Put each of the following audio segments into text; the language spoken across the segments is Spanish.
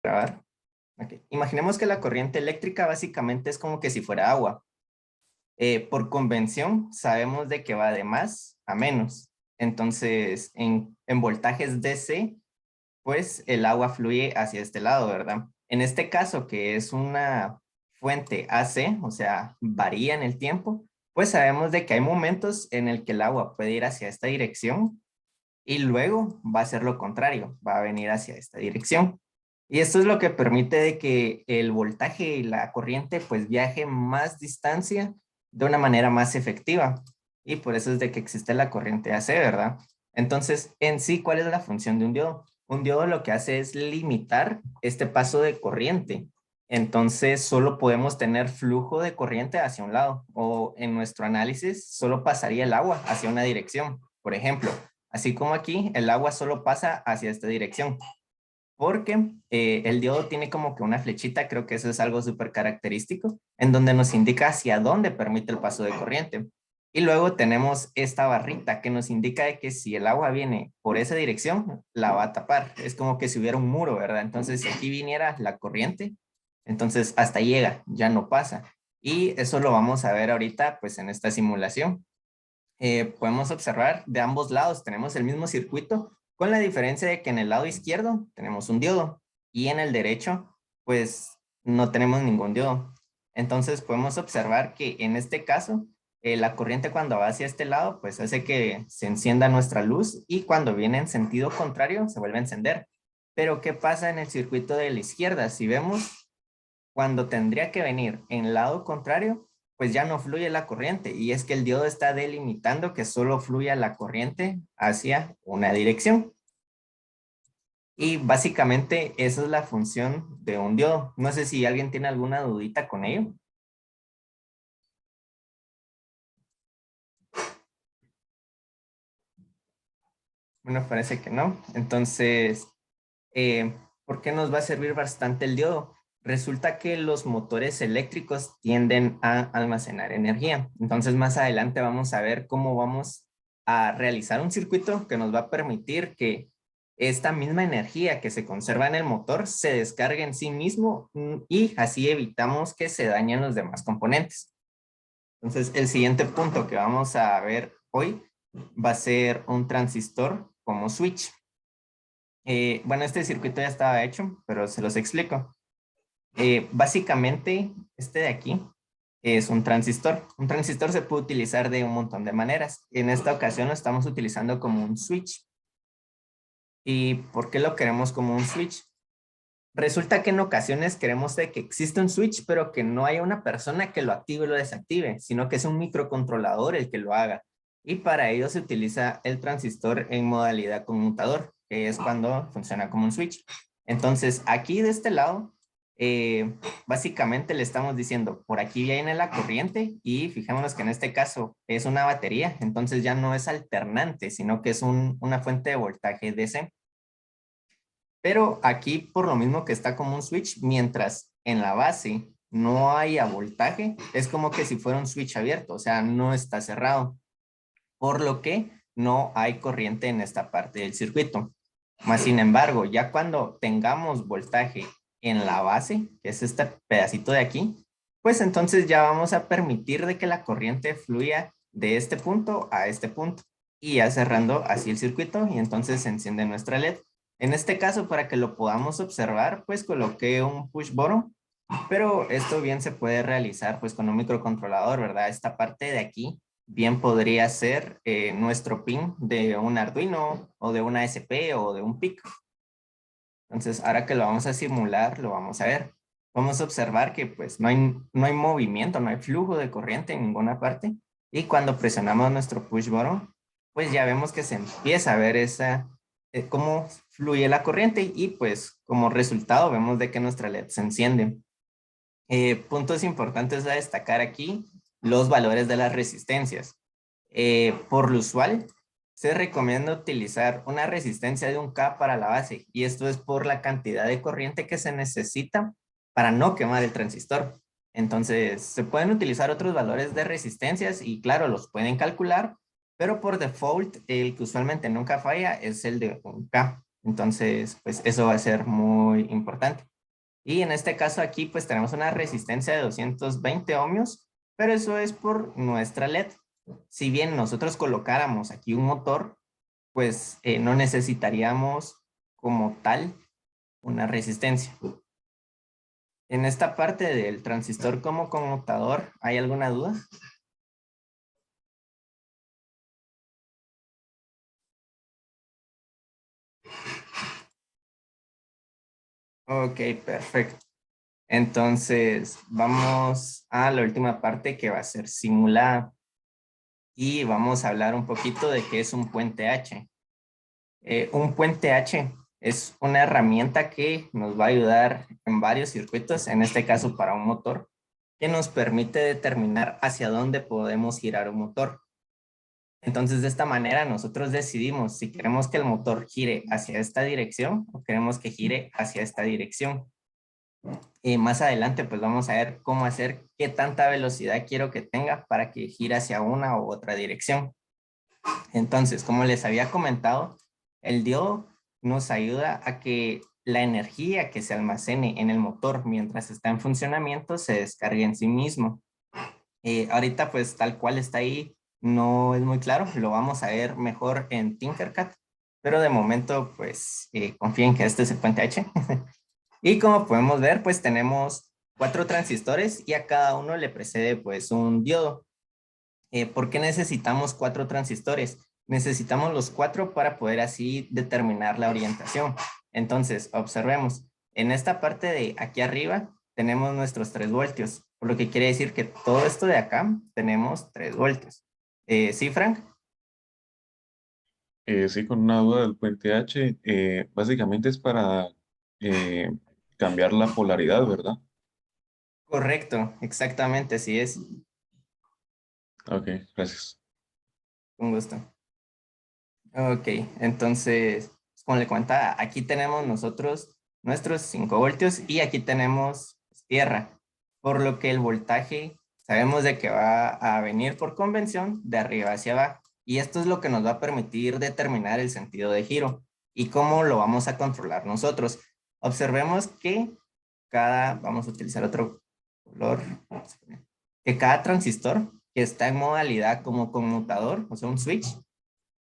Grabar. Okay. Imaginemos que la corriente eléctrica básicamente es como que si fuera agua. Por convención sabemos de que va de más a menos. Entonces, en voltajes DC, pues el agua fluye hacia este lado, ¿verdad? En este caso, que es una fuente AC, o sea, varía en el tiempo, pues sabemos de que hay momentos en el que el agua puede ir hacia esta dirección y luego va a ser lo contrario, va a venir hacia esta dirección. Y esto es lo que permite de que el voltaje y la corriente pues viaje más distancia de una manera más efectiva. Y por eso es de que existe la corriente AC, ¿verdad? Entonces, en sí, ¿cuál es la función de un diodo? Un diodo lo que hace es limitar este paso de corriente. Entonces, solo podemos tener flujo de corriente hacia un lado o en nuestro análisis solo pasaría el agua hacia una dirección. Por ejemplo, así como aquí, el agua solo pasa hacia esta dirección, porque el diodo tiene como que una flechita, creo que eso es algo súper característico, en donde nos indica hacia dónde permite el paso de corriente. Y luego tenemos esta barrita que nos indica de que si el agua viene por esa dirección, la va a tapar. Es como que si hubiera un muro, ¿verdad? Entonces, si aquí viniera la corriente, entonces hasta llega, ya no pasa. Y eso lo vamos a ver ahorita, pues en esta simulación. Podemos observar de ambos lados tenemos el mismo circuito, con la diferencia de que en el lado izquierdo tenemos un diodo y en el derecho pues no tenemos ningún diodo. Entonces podemos observar que en este caso la corriente cuando va hacia este lado pues hace que se encienda nuestra luz y cuando viene en sentido contrario se vuelve a encender. Pero ¿qué pasa en el circuito de la izquierda? Si vemos cuando tendría que venir en el lado contrario, pues ya no fluye la corriente y es que el diodo está delimitando que solo fluya la corriente hacia una dirección. Y básicamente esa es la función de un diodo. No sé si alguien tiene alguna dudita con ello. Bueno, parece que no. Entonces, ¿por qué nos va a servir bastante el diodo? Resulta que los motores eléctricos tienden a almacenar energía. Entonces, más adelante vamos a ver cómo vamos a realizar un circuito que nos va a permitir que esta misma energía que se conserva en el motor se descargue en sí mismo y así evitamos que se dañen los demás componentes. Entonces, el siguiente punto que vamos a ver hoy va a ser un transistor como switch. Bueno, este circuito ya estaba hecho, pero se los explico. Básicamente, este de aquí es un transistor. Un transistor se puede utilizar de un montón de maneras. En esta ocasión lo estamos utilizando como un switch. ¿Y por qué lo queremos como un switch? Resulta que en ocasiones queremos de que existe un switch, pero que no haya una persona que lo active o lo desactive, sino que es un microcontrolador el que lo haga. Y para ello se utiliza el transistor en modalidad conmutador, que es cuando funciona como un switch. Entonces, aquí de este lado, básicamente le estamos diciendo, por aquí viene la corriente y fijémonos que en este caso es una batería, entonces ya no es alternante, sino que es una fuente de voltaje DC. Pero aquí, por lo mismo que está como un switch, mientras en la base no haya voltaje, es como que si fuera un switch abierto, o sea, no está cerrado, por lo que no hay corriente en esta parte del circuito. Más sin embargo, ya cuando tengamos voltaje en la base, que es este pedacito de aquí, pues entonces ya vamos a permitir de que la corriente fluya de este punto a este punto y ya cerrando así el circuito y entonces se enciende nuestra LED. En este caso, para que lo podamos observar, pues coloqué un push button, pero esto bien se puede realizar pues con un microcontrolador, ¿verdad? Esta parte de aquí bien podría ser nuestro pin de un Arduino o de una SP o de un PIC. Entonces, ahora que lo vamos a simular, lo vamos a ver. Vamos a observar que pues no hay movimiento, no hay flujo de corriente en ninguna parte. Y cuando presionamos nuestro push button, pues ya vemos que se empieza a ver cómo fluye la corriente y pues como resultado vemos de que nuestra LED se enciende. Puntos importantes a destacar aquí, los valores de las resistencias. Por lo usual, se recomienda utilizar una resistencia de 1K para la base y esto es por la cantidad de corriente que se necesita para no quemar el transistor. Entonces, se pueden utilizar otros valores de resistencias y claro, los pueden calcular, pero por default, el que usualmente nunca falla es el de 1K. Entonces, pues eso va a ser muy importante. Y en este caso aquí, pues tenemos una resistencia de 220 ohmios, pero eso es por nuestra LED. Si bien nosotros colocáramos aquí un motor, pues no necesitaríamos como tal una resistencia. En esta parte del transistor como conmutador, ¿hay alguna duda? Ok, perfecto. Entonces, vamos a la última parte que va a ser simulada. Y vamos a hablar un poquito de qué es un puente H. Un puente H es una herramienta que nos va a ayudar en varios circuitos, en este caso para un motor, que nos permite determinar hacia dónde podemos girar un motor. Entonces, de esta manera, nosotros decidimos si queremos que el motor gire hacia esta dirección o queremos que gire hacia esta dirección. Y más adelante, pues vamos a ver cómo hacer qué tanta velocidad quiero que tenga para que gire hacia una u otra dirección. Entonces, como les había comentado, el diodo nos ayuda a que la energía que se almacene en el motor mientras está en funcionamiento se descargue en sí mismo. Ahorita, pues tal cual está ahí, no es muy claro, lo vamos a ver mejor en Tinkercad, pero de momento, pues confíen que este es el puente H. Y como podemos ver, pues tenemos 4 transistores y a cada uno le precede pues un diodo. ¿Por qué necesitamos 4 transistores? Necesitamos los 4 para poder así determinar la orientación. Entonces, observemos, en esta parte de aquí arriba tenemos nuestros 3 voltios, por lo que quiere decir que todo esto de acá tenemos 3 voltios. ¿Sí, Frank? Sí, con una duda del puente H, básicamente es para eh, cambiar la polaridad, ¿verdad? Correcto, exactamente, así es. Ok, gracias. Un gusto. Ok, entonces, como le comentaba, aquí tenemos nosotros nuestros 5 voltios y aquí tenemos pues, tierra, por lo que el voltaje sabemos de que va a venir por convención de arriba hacia abajo. Y esto es lo que nos va a permitir determinar el sentido de giro y cómo lo vamos a controlar nosotros. Observemos que vamos a utilizar otro color, que cada transistor que está en modalidad como conmutador, o sea, un switch,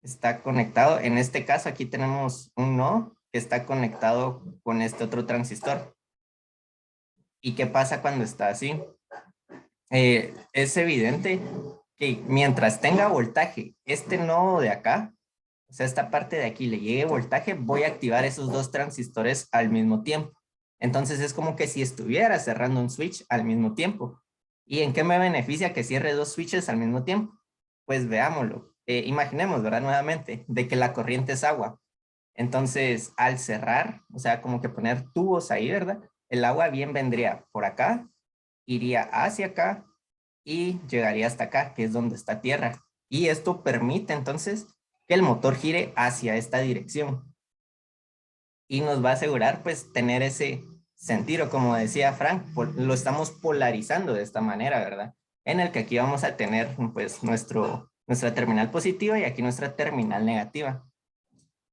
está conectado. En este caso, aquí tenemos un nodo que está conectado con este otro transistor. ¿Y qué pasa cuando está así? Es evidente que mientras tenga voltaje, este nodo de acá, o sea, esta parte de aquí le llegue voltaje, voy a activar esos 2 transistores al mismo tiempo. Entonces es como que si estuviera cerrando un switch al mismo tiempo. ¿Y en qué me beneficia que cierre 2 switches al mismo tiempo? Pues veámoslo. Imaginemos, ¿verdad? Nuevamente, de que la corriente es agua. Entonces, al cerrar, o sea, como que poner tubos ahí, ¿verdad? El agua bien vendría por acá, iría hacia acá y llegaría hasta acá, que es donde está tierra. Y esto permite entonces que el motor gire hacia esta dirección y nos va a asegurar pues tener ese sentido, como decía Frank, lo estamos polarizando de esta manera, ¿verdad? En el que aquí vamos a tener pues nuestra terminal positiva y aquí nuestra terminal negativa.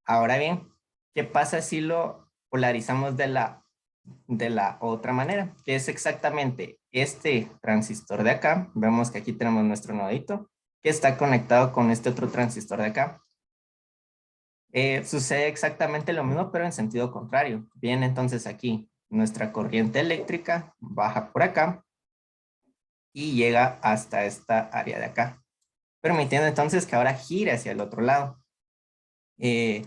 Ahora bien, ¿qué pasa si lo polarizamos de la otra manera? Que es exactamente este transistor de acá. Vemos que aquí tenemos nuestro nodito que está conectado con este otro transistor de acá. Sucede exactamente lo mismo, pero en sentido contrario. Bien, entonces aquí nuestra corriente eléctrica baja por acá y llega hasta esta área de acá, permitiendo entonces que ahora gire hacia el otro lado. Eh,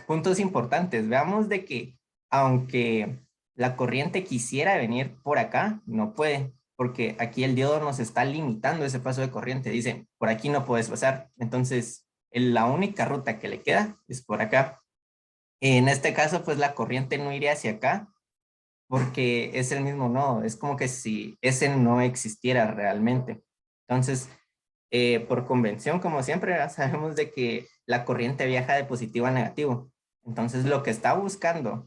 Puntos importantes. Veamos de que aunque la corriente quisiera venir por acá, no puede, porque aquí el diodo nos está limitando ese paso de corriente. Dice, por aquí no puedes pasar. Entonces, la única ruta que le queda es por acá. En este caso, pues la corriente no iría hacia acá porque es el mismo nodo. Es como que si ese no existiera realmente. Entonces, por convención, como siempre, sabemos de que la corriente viaja de positivo a negativo. Entonces, lo que está buscando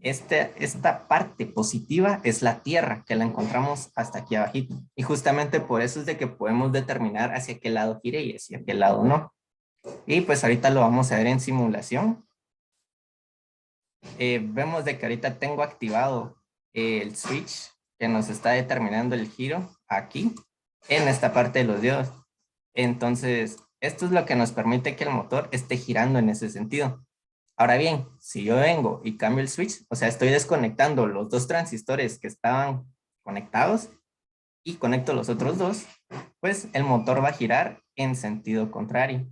esta parte positiva es la Tierra, que la encontramos hasta aquí abajito. Y justamente por eso es de que podemos determinar hacia qué lado gire y hacia qué lado no. Y pues ahorita lo vamos a ver en simulación. vemos de que ahorita tengo activado el switch que nos está determinando el giro aquí en esta parte de los diodos. Entonces, esto es lo que nos permite que el motor esté girando en ese sentido. Ahora bien, si yo vengo y cambio el switch, o sea, estoy desconectando los dos transistores que estaban conectados y conecto los otros dos, pues el motor va a girar en sentido contrario.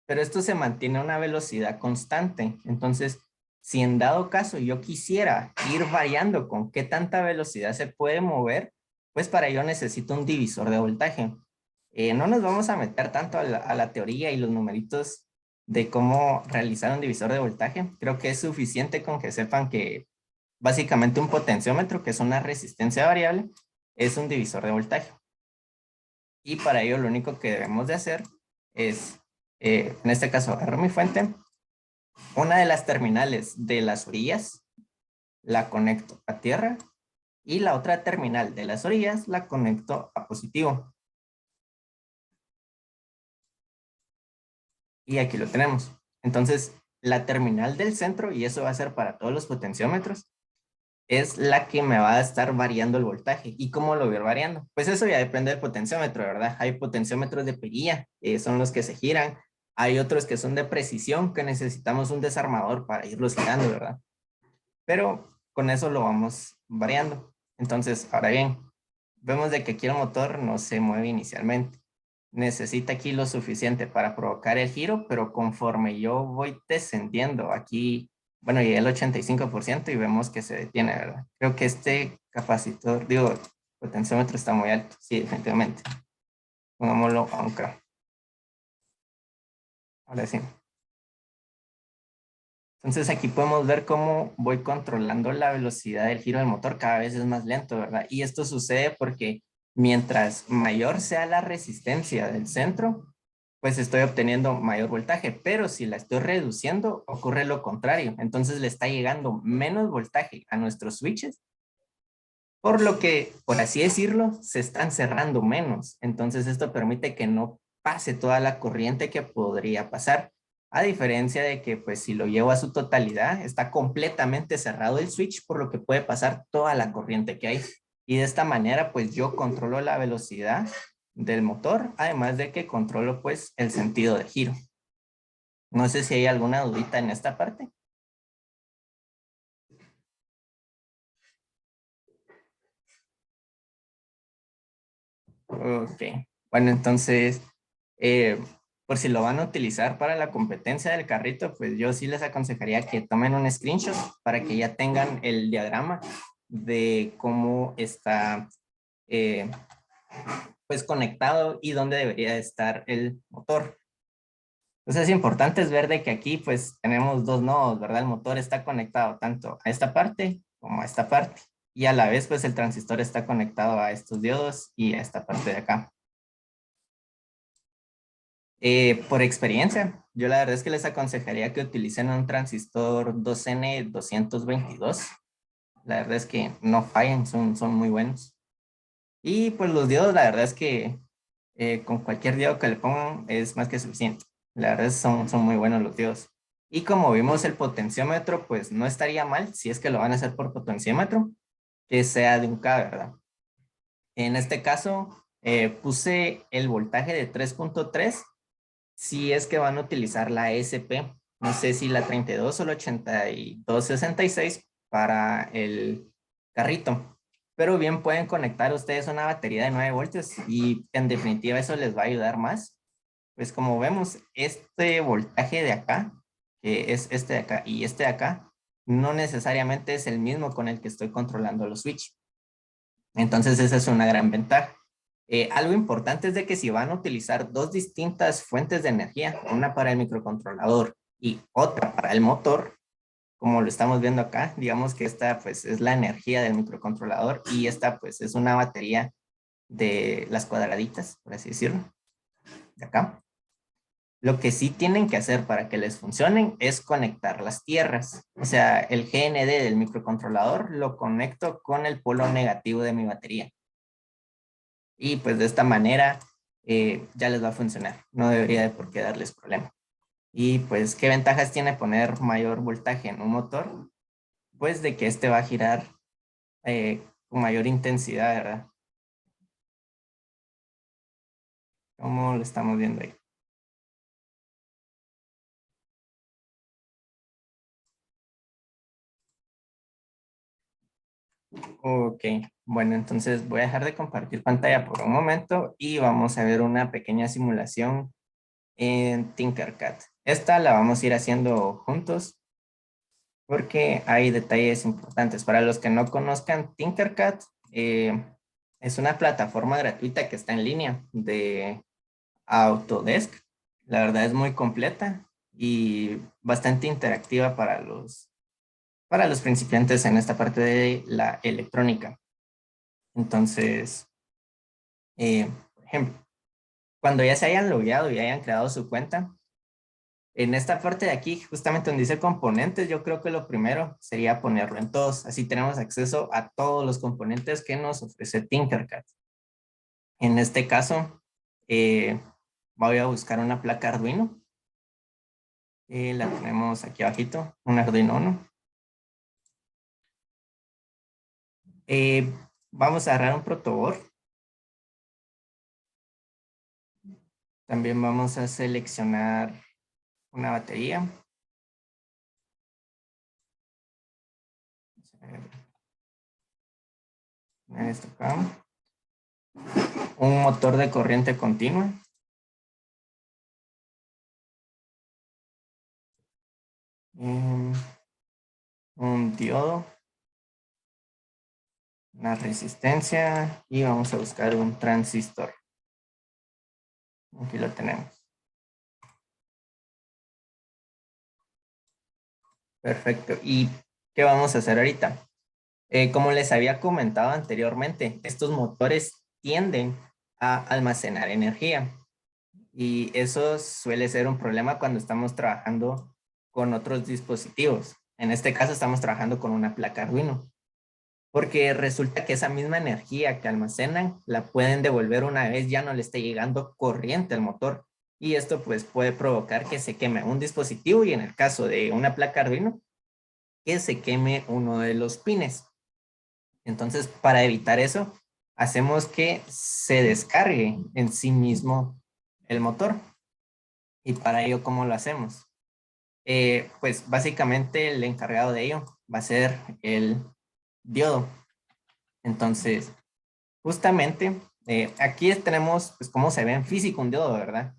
Pero esto se mantiene a una velocidad constante. Entonces, si en dado caso yo quisiera ir variando con qué tanta velocidad se puede mover, pues para ello necesito un divisor de voltaje. No nos vamos a meter tanto a la teoría y los numeritos de cómo realizar un divisor de voltaje. Creo que es suficiente con que sepan que básicamente un potenciómetro, que es una resistencia variable, es un divisor de voltaje. Y para ello lo único que debemos de hacer es, en este caso, agarro mi fuente, una de las terminales de las orillas la conecto a tierra y la otra terminal de las orillas la conecto a positivo. Y aquí lo tenemos. Entonces, la terminal del centro, y eso va a ser para todos los potenciómetros, es la que me va a estar variando el voltaje. ¿Y cómo lo voy a ir variando? Pues eso ya depende del potenciómetro, ¿verdad? Hay potenciómetros de perilla, son los que se giran. Hay otros que son de precisión, que necesitamos un desarmador para irlos girando, ¿verdad? Pero con eso lo vamos variando. Entonces, ahora bien, vemos de que aquí el motor no se mueve inicialmente. Necesita aquí lo suficiente para provocar el giro, pero conforme yo voy descendiendo aquí, bueno, llegué al 85% y vemos que se detiene, ¿verdad? Creo que este capacitor, digo, potenciómetro está muy alto. Sí, definitivamente. Pongámoslo a un K. Ahora sí. Entonces aquí podemos ver cómo voy controlando la velocidad del giro del motor, cada vez es más lento, ¿verdad? Y esto sucede porque mientras mayor sea la resistencia del centro, pues estoy obteniendo mayor voltaje, pero si la estoy reduciendo, ocurre lo contrario. Entonces le está llegando menos voltaje a nuestros switches, por lo que, por así decirlo, se están cerrando menos. Entonces esto permite que no pase toda la corriente que podría pasar. A diferencia de que, pues, si lo llevo a su totalidad, está completamente cerrado el switch, por lo que puede pasar toda la corriente que hay. Y de esta manera, pues, yo controlo la velocidad del motor, además de que controlo, pues, el sentido de giro. No sé si hay alguna dudita en esta parte. Ok. Bueno, entonces, eh, por si lo van a utilizar para la competencia del carrito, pues yo sí les aconsejaría que tomen un screenshot para que ya tengan el diagrama de cómo está eh, pues conectado y dónde debería estar el motor. Entonces es importante es ver de que aquí pues tenemos dos nodos, ¿verdad? El motor está conectado tanto a esta parte como a esta parte. Y a la vez pues el transistor está conectado a estos diodos y a esta parte de acá. Por experiencia, yo la verdad es que les aconsejaría que utilicen un transistor 2N222. La verdad es que no fallan, son muy buenos. Y pues los diodos, la verdad es que con cualquier diodo que le pongan es más que suficiente. La verdad son muy buenos los diodos. Y como vimos el potenciómetro, pues no estaría mal si es que lo van a hacer por potenciómetro, que sea de un K, ¿verdad? En este caso, puse el voltaje de 3.3 si es que van a utilizar la SP. No sé si la 32 o la 8266 para el carrito. Pero bien pueden conectar ustedes una batería de 9 voltios y en definitiva eso les va a ayudar más. Pues como vemos, este voltaje de acá, que es este de acá y este de acá, no necesariamente es el mismo con el que estoy controlando los switch. Entonces esa es una gran ventaja. Algo importante es de que si van a utilizar dos distintas fuentes de energía, una para el microcontrolador y otra para el motor, como lo estamos viendo acá, digamos que esta pues es la energía del microcontrolador y esta pues es una batería de las cuadraditas, por así decirlo, de acá. Lo que sí tienen que hacer para que les funcionen es conectar las tierras. O sea, el GND del microcontrolador lo conecto con el polo negativo de mi batería. Y pues de esta manera ya les va a funcionar. No debería de por qué darles problema. Y pues, ¿qué ventajas tiene poner mayor voltaje en un motor? Pues de que este va a girar con mayor intensidad, ¿verdad? Como lo estamos viendo ahí. Ok, bueno, entonces voy a dejar de compartir pantalla por un momento y vamos a ver una pequeña simulación en Tinkercad. Esta la vamos a ir haciendo juntos porque hay detalles importantes. Para los que no conozcan Tinkercad, es una plataforma gratuita que está en línea de Autodesk. La verdad es muy completa y bastante interactiva para los principiantes en esta parte de la electrónica. Entonces, por ejemplo, cuando ya se hayan logueado y hayan creado su cuenta, en esta parte de aquí, justamente donde dice componentes, yo creo que lo primero sería ponerlo en todos. Así tenemos acceso a todos los componentes que nos ofrece Tinkercad. En este caso, voy a buscar una placa Arduino. La tenemos aquí abajito, un Arduino Uno. Vamos a agarrar un protoboard. También vamos a seleccionar una batería. Esto acá. Un motor de corriente continua. Un diodo. Una resistencia y vamos a buscar un transistor. Aquí lo tenemos. Perfecto. ¿Y qué vamos a hacer ahorita? Como les había comentado anteriormente, estos motores tienden a almacenar energía y eso suele ser un problema cuando estamos trabajando con otros dispositivos. En este caso estamos trabajando con una placa Arduino, porque resulta que esa misma energía que almacenan la pueden devolver una vez ya no le esté llegando corriente al motor. Y esto pues puede provocar que se queme un dispositivo y en el caso de una placa Arduino, que se queme uno de los pines. Entonces, para evitar eso, hacemos que se descargue en sí mismo el motor. Y para ello, ¿cómo lo hacemos? Pues básicamente el encargado de ello va a ser el diodo. Entonces, justamente, aquí tenemos pues cómo se ve en físico un diodo, ¿verdad?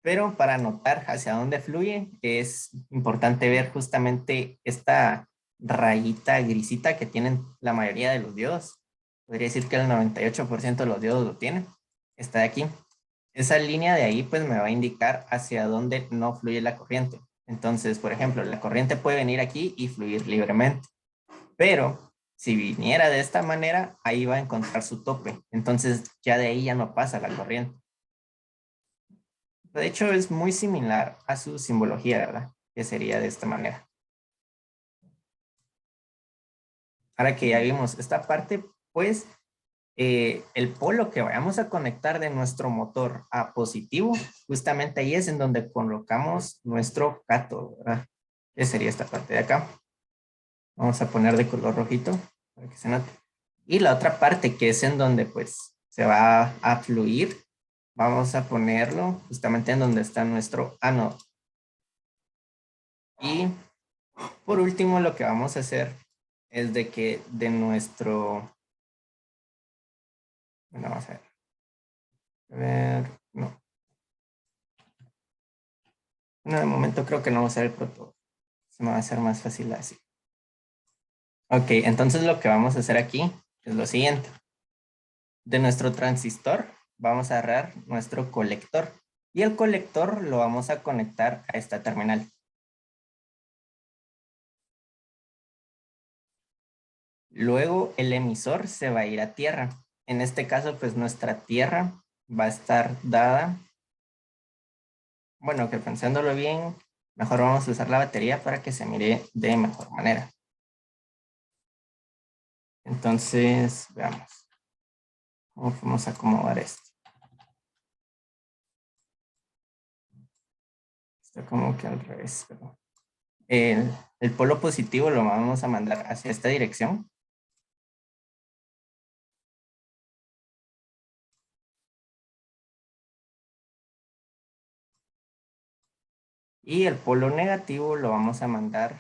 Pero para notar hacia dónde fluye es importante ver justamente esta rayita grisita que tienen la mayoría de los diodos. Podría decir que el 98% de los diodos lo tienen. Está de aquí. Esa línea de ahí pues me va a indicar hacia dónde no fluye la corriente. Entonces, por ejemplo, la corriente puede venir aquí y fluir libremente. Pero si viniera de esta manera, ahí va a encontrar su tope. Entonces ya de ahí ya no pasa la corriente. De hecho, es muy similar a su simbología, ¿verdad? Que sería de esta manera. Ahora que ya vimos esta parte, pues el polo que vayamos a conectar de nuestro motor a positivo, justamente ahí es en donde colocamos nuestro cátodo, ¿verdad? Que sería esta parte de acá. Vamos a poner de color rojito para que se note. Y la otra parte que es en donde pues se va a fluir, vamos a ponerlo justamente en donde está nuestro ánodo. Y por último, lo que vamos a hacer es de que de nuestro... Bueno, vamos a ver. A ver, no. No, de momento creo que no va a ser el protocolo. Se me va a hacer más fácil así. Ok, entonces lo que vamos a hacer aquí es lo siguiente. De nuestro transistor vamos a agarrar nuestro colector y el colector lo vamos a conectar a esta terminal. Luego el emisor se va a ir a tierra. En este caso, pues nuestra tierra va a estar dada. Bueno, que pensándolo bien, mejor vamos a usar la batería para que se mire de mejor manera. Entonces, veamos cómo vamos a acomodar esto. Está como que al revés, pero el polo positivo lo vamos a mandar hacia esta dirección. Y el polo negativo lo vamos a mandar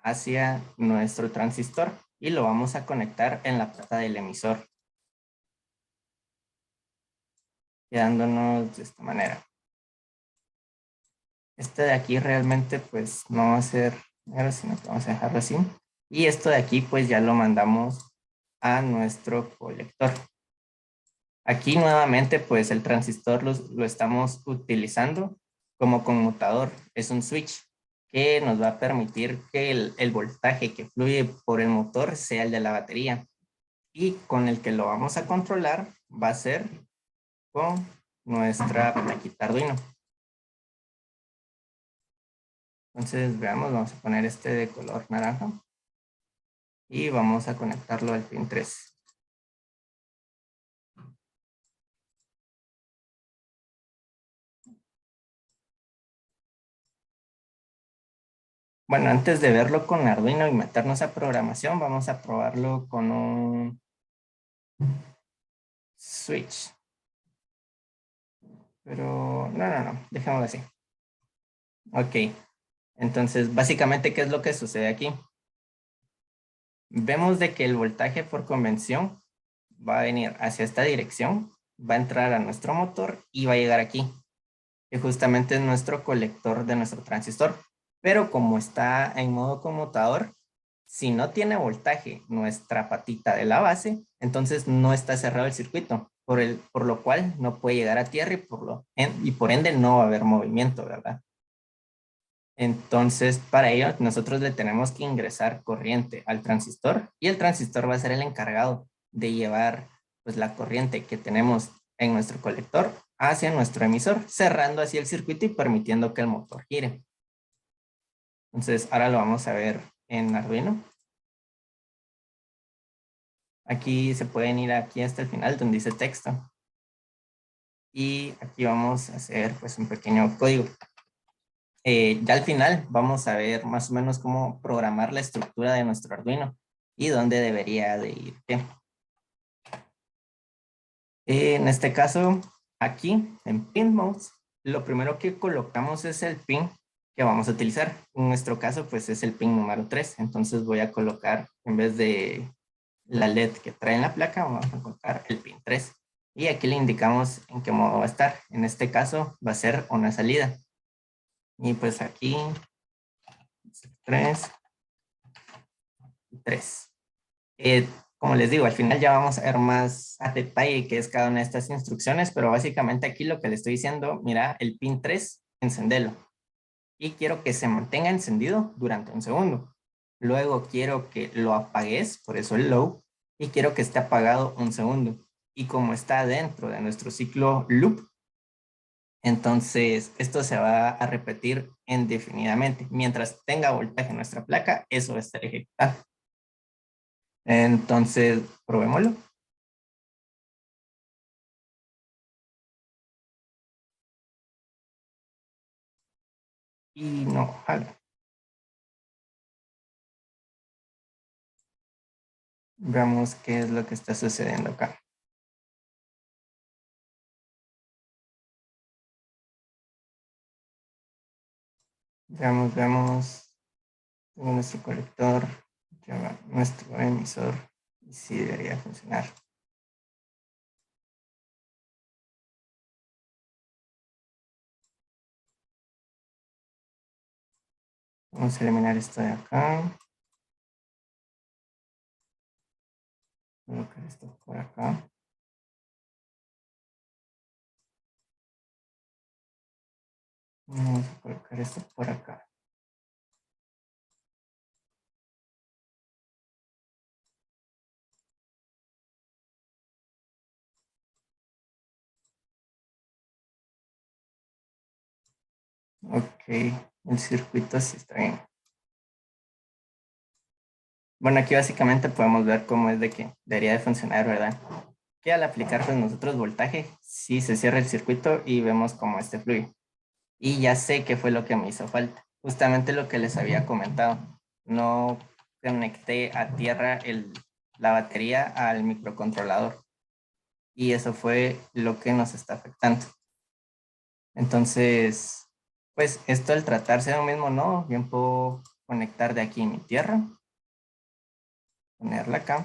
hacia nuestro transistor y lo vamos a conectar en la plata del emisor, quedándonos de esta manera. Este de aquí realmente pues no va a ser negro, sino que vamos a dejarlo así. Y esto de aquí pues ya lo mandamos a nuestro colector. Aquí nuevamente pues el transistor lo estamos utilizando como conmutador. Es un switch que nos va a permitir que el voltaje que fluye por el motor sea el de la batería. Y con el que lo vamos a controlar va a ser con nuestra plaquita Arduino. Entonces veamos, vamos a poner este de color naranja y vamos a conectarlo al pin 3. Bueno, antes de verlo con Arduino y meternos a programación, vamos a probarlo con un switch. Pero no, dejémoslo así. Ok, entonces básicamente, ¿qué es lo que sucede aquí? Vemos de que el voltaje por convención va a venir hacia esta dirección, va a entrar a nuestro motor y va a llegar aquí, que justamente es nuestro colector de nuestro transistor. Pero como está en modo conmutador, si no tiene voltaje nuestra patita de la base, entonces no está cerrado el circuito, por lo cual no puede llegar a tierra y por ende no va a haber movimiento, ¿verdad? Entonces, para ello, nosotros le tenemos que ingresar corriente al transistor y el transistor va a ser el encargado de llevar pues, la corriente que tenemos en nuestro colector hacia nuestro emisor, cerrando así el circuito y permitiendo que el motor gire. Entonces, ahora lo vamos a ver en Arduino. Aquí se pueden ir aquí hasta el final donde dice texto. Y aquí vamos a hacer pues un pequeño código. Ya al final vamos a ver más o menos cómo programar la estructura de nuestro Arduino y dónde debería de ir qué. En este caso, aquí en Pin Modes, lo primero que colocamos es el pin que vamos a utilizar. En nuestro caso, pues es el pin número 3. Entonces voy a colocar, en vez de la LED que trae en la placa, vamos a colocar el pin 3. Y aquí le indicamos en qué modo va a estar. En este caso va a ser una salida. Y pues aquí 3 y 3. Como les digo, al final ya vamos a ver más a detalle qué es cada una de estas instrucciones, pero básicamente aquí lo que le estoy diciendo, mira, el pin 3, encendelo. Y quiero que se mantenga encendido durante un segundo. Luego quiero que lo apagues, por eso el low, y quiero que esté apagado un segundo. Y como está dentro de nuestro ciclo loop, entonces esto se va a repetir indefinidamente. Mientras tenga voltaje en nuestra placa, eso va a estar ejecutado. Entonces, probémoslo. Y no, jala. Veamos qué es lo que está sucediendo acá. Veamos. Tengo nuestro colector, lleva nuestro emisor y sí debería funcionar. Vamos a eliminar esto de acá. Colocar esto por acá. Vamos a colocar esto por acá. Ok, el circuito sí está bien. Bueno, aquí básicamente podemos ver cómo es de que debería de funcionar, ¿verdad? Que al aplicar pues nosotros voltaje, sí se cierra el circuito y vemos cómo este fluye. Y ya sé qué fue lo que me hizo falta. Justamente lo que les había comentado. No conecté a tierra la batería al microcontrolador. Y eso fue lo que nos está afectando. Entonces, pues esto al tratarse de lo mismo, no, bien puedo conectar de aquí mi tierra, ponerla acá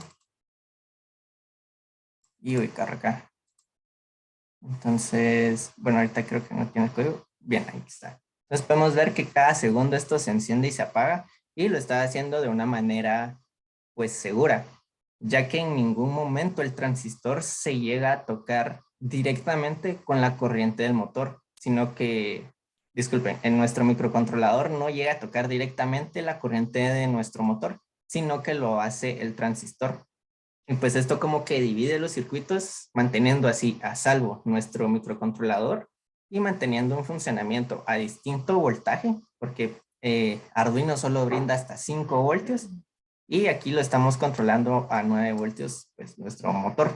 y ubicar acá. Entonces, bueno, ahorita creo que no tiene código. Bien, ahí está. Entonces podemos ver que cada segundo esto se enciende y se apaga y lo está haciendo de una manera pues segura, ya que en ningún momento el transistor se llega a tocar directamente con la corriente del motor, sino que, disculpen, en nuestro microcontrolador no llega a tocar directamente la corriente de nuestro motor, sino que lo hace el transistor. Y pues esto como que divide los circuitos, manteniendo así a salvo nuestro microcontrolador y manteniendo un funcionamiento a distinto voltaje, porque Arduino solo brinda hasta 5 voltios y aquí lo estamos controlando a 9 voltios, pues nuestro motor.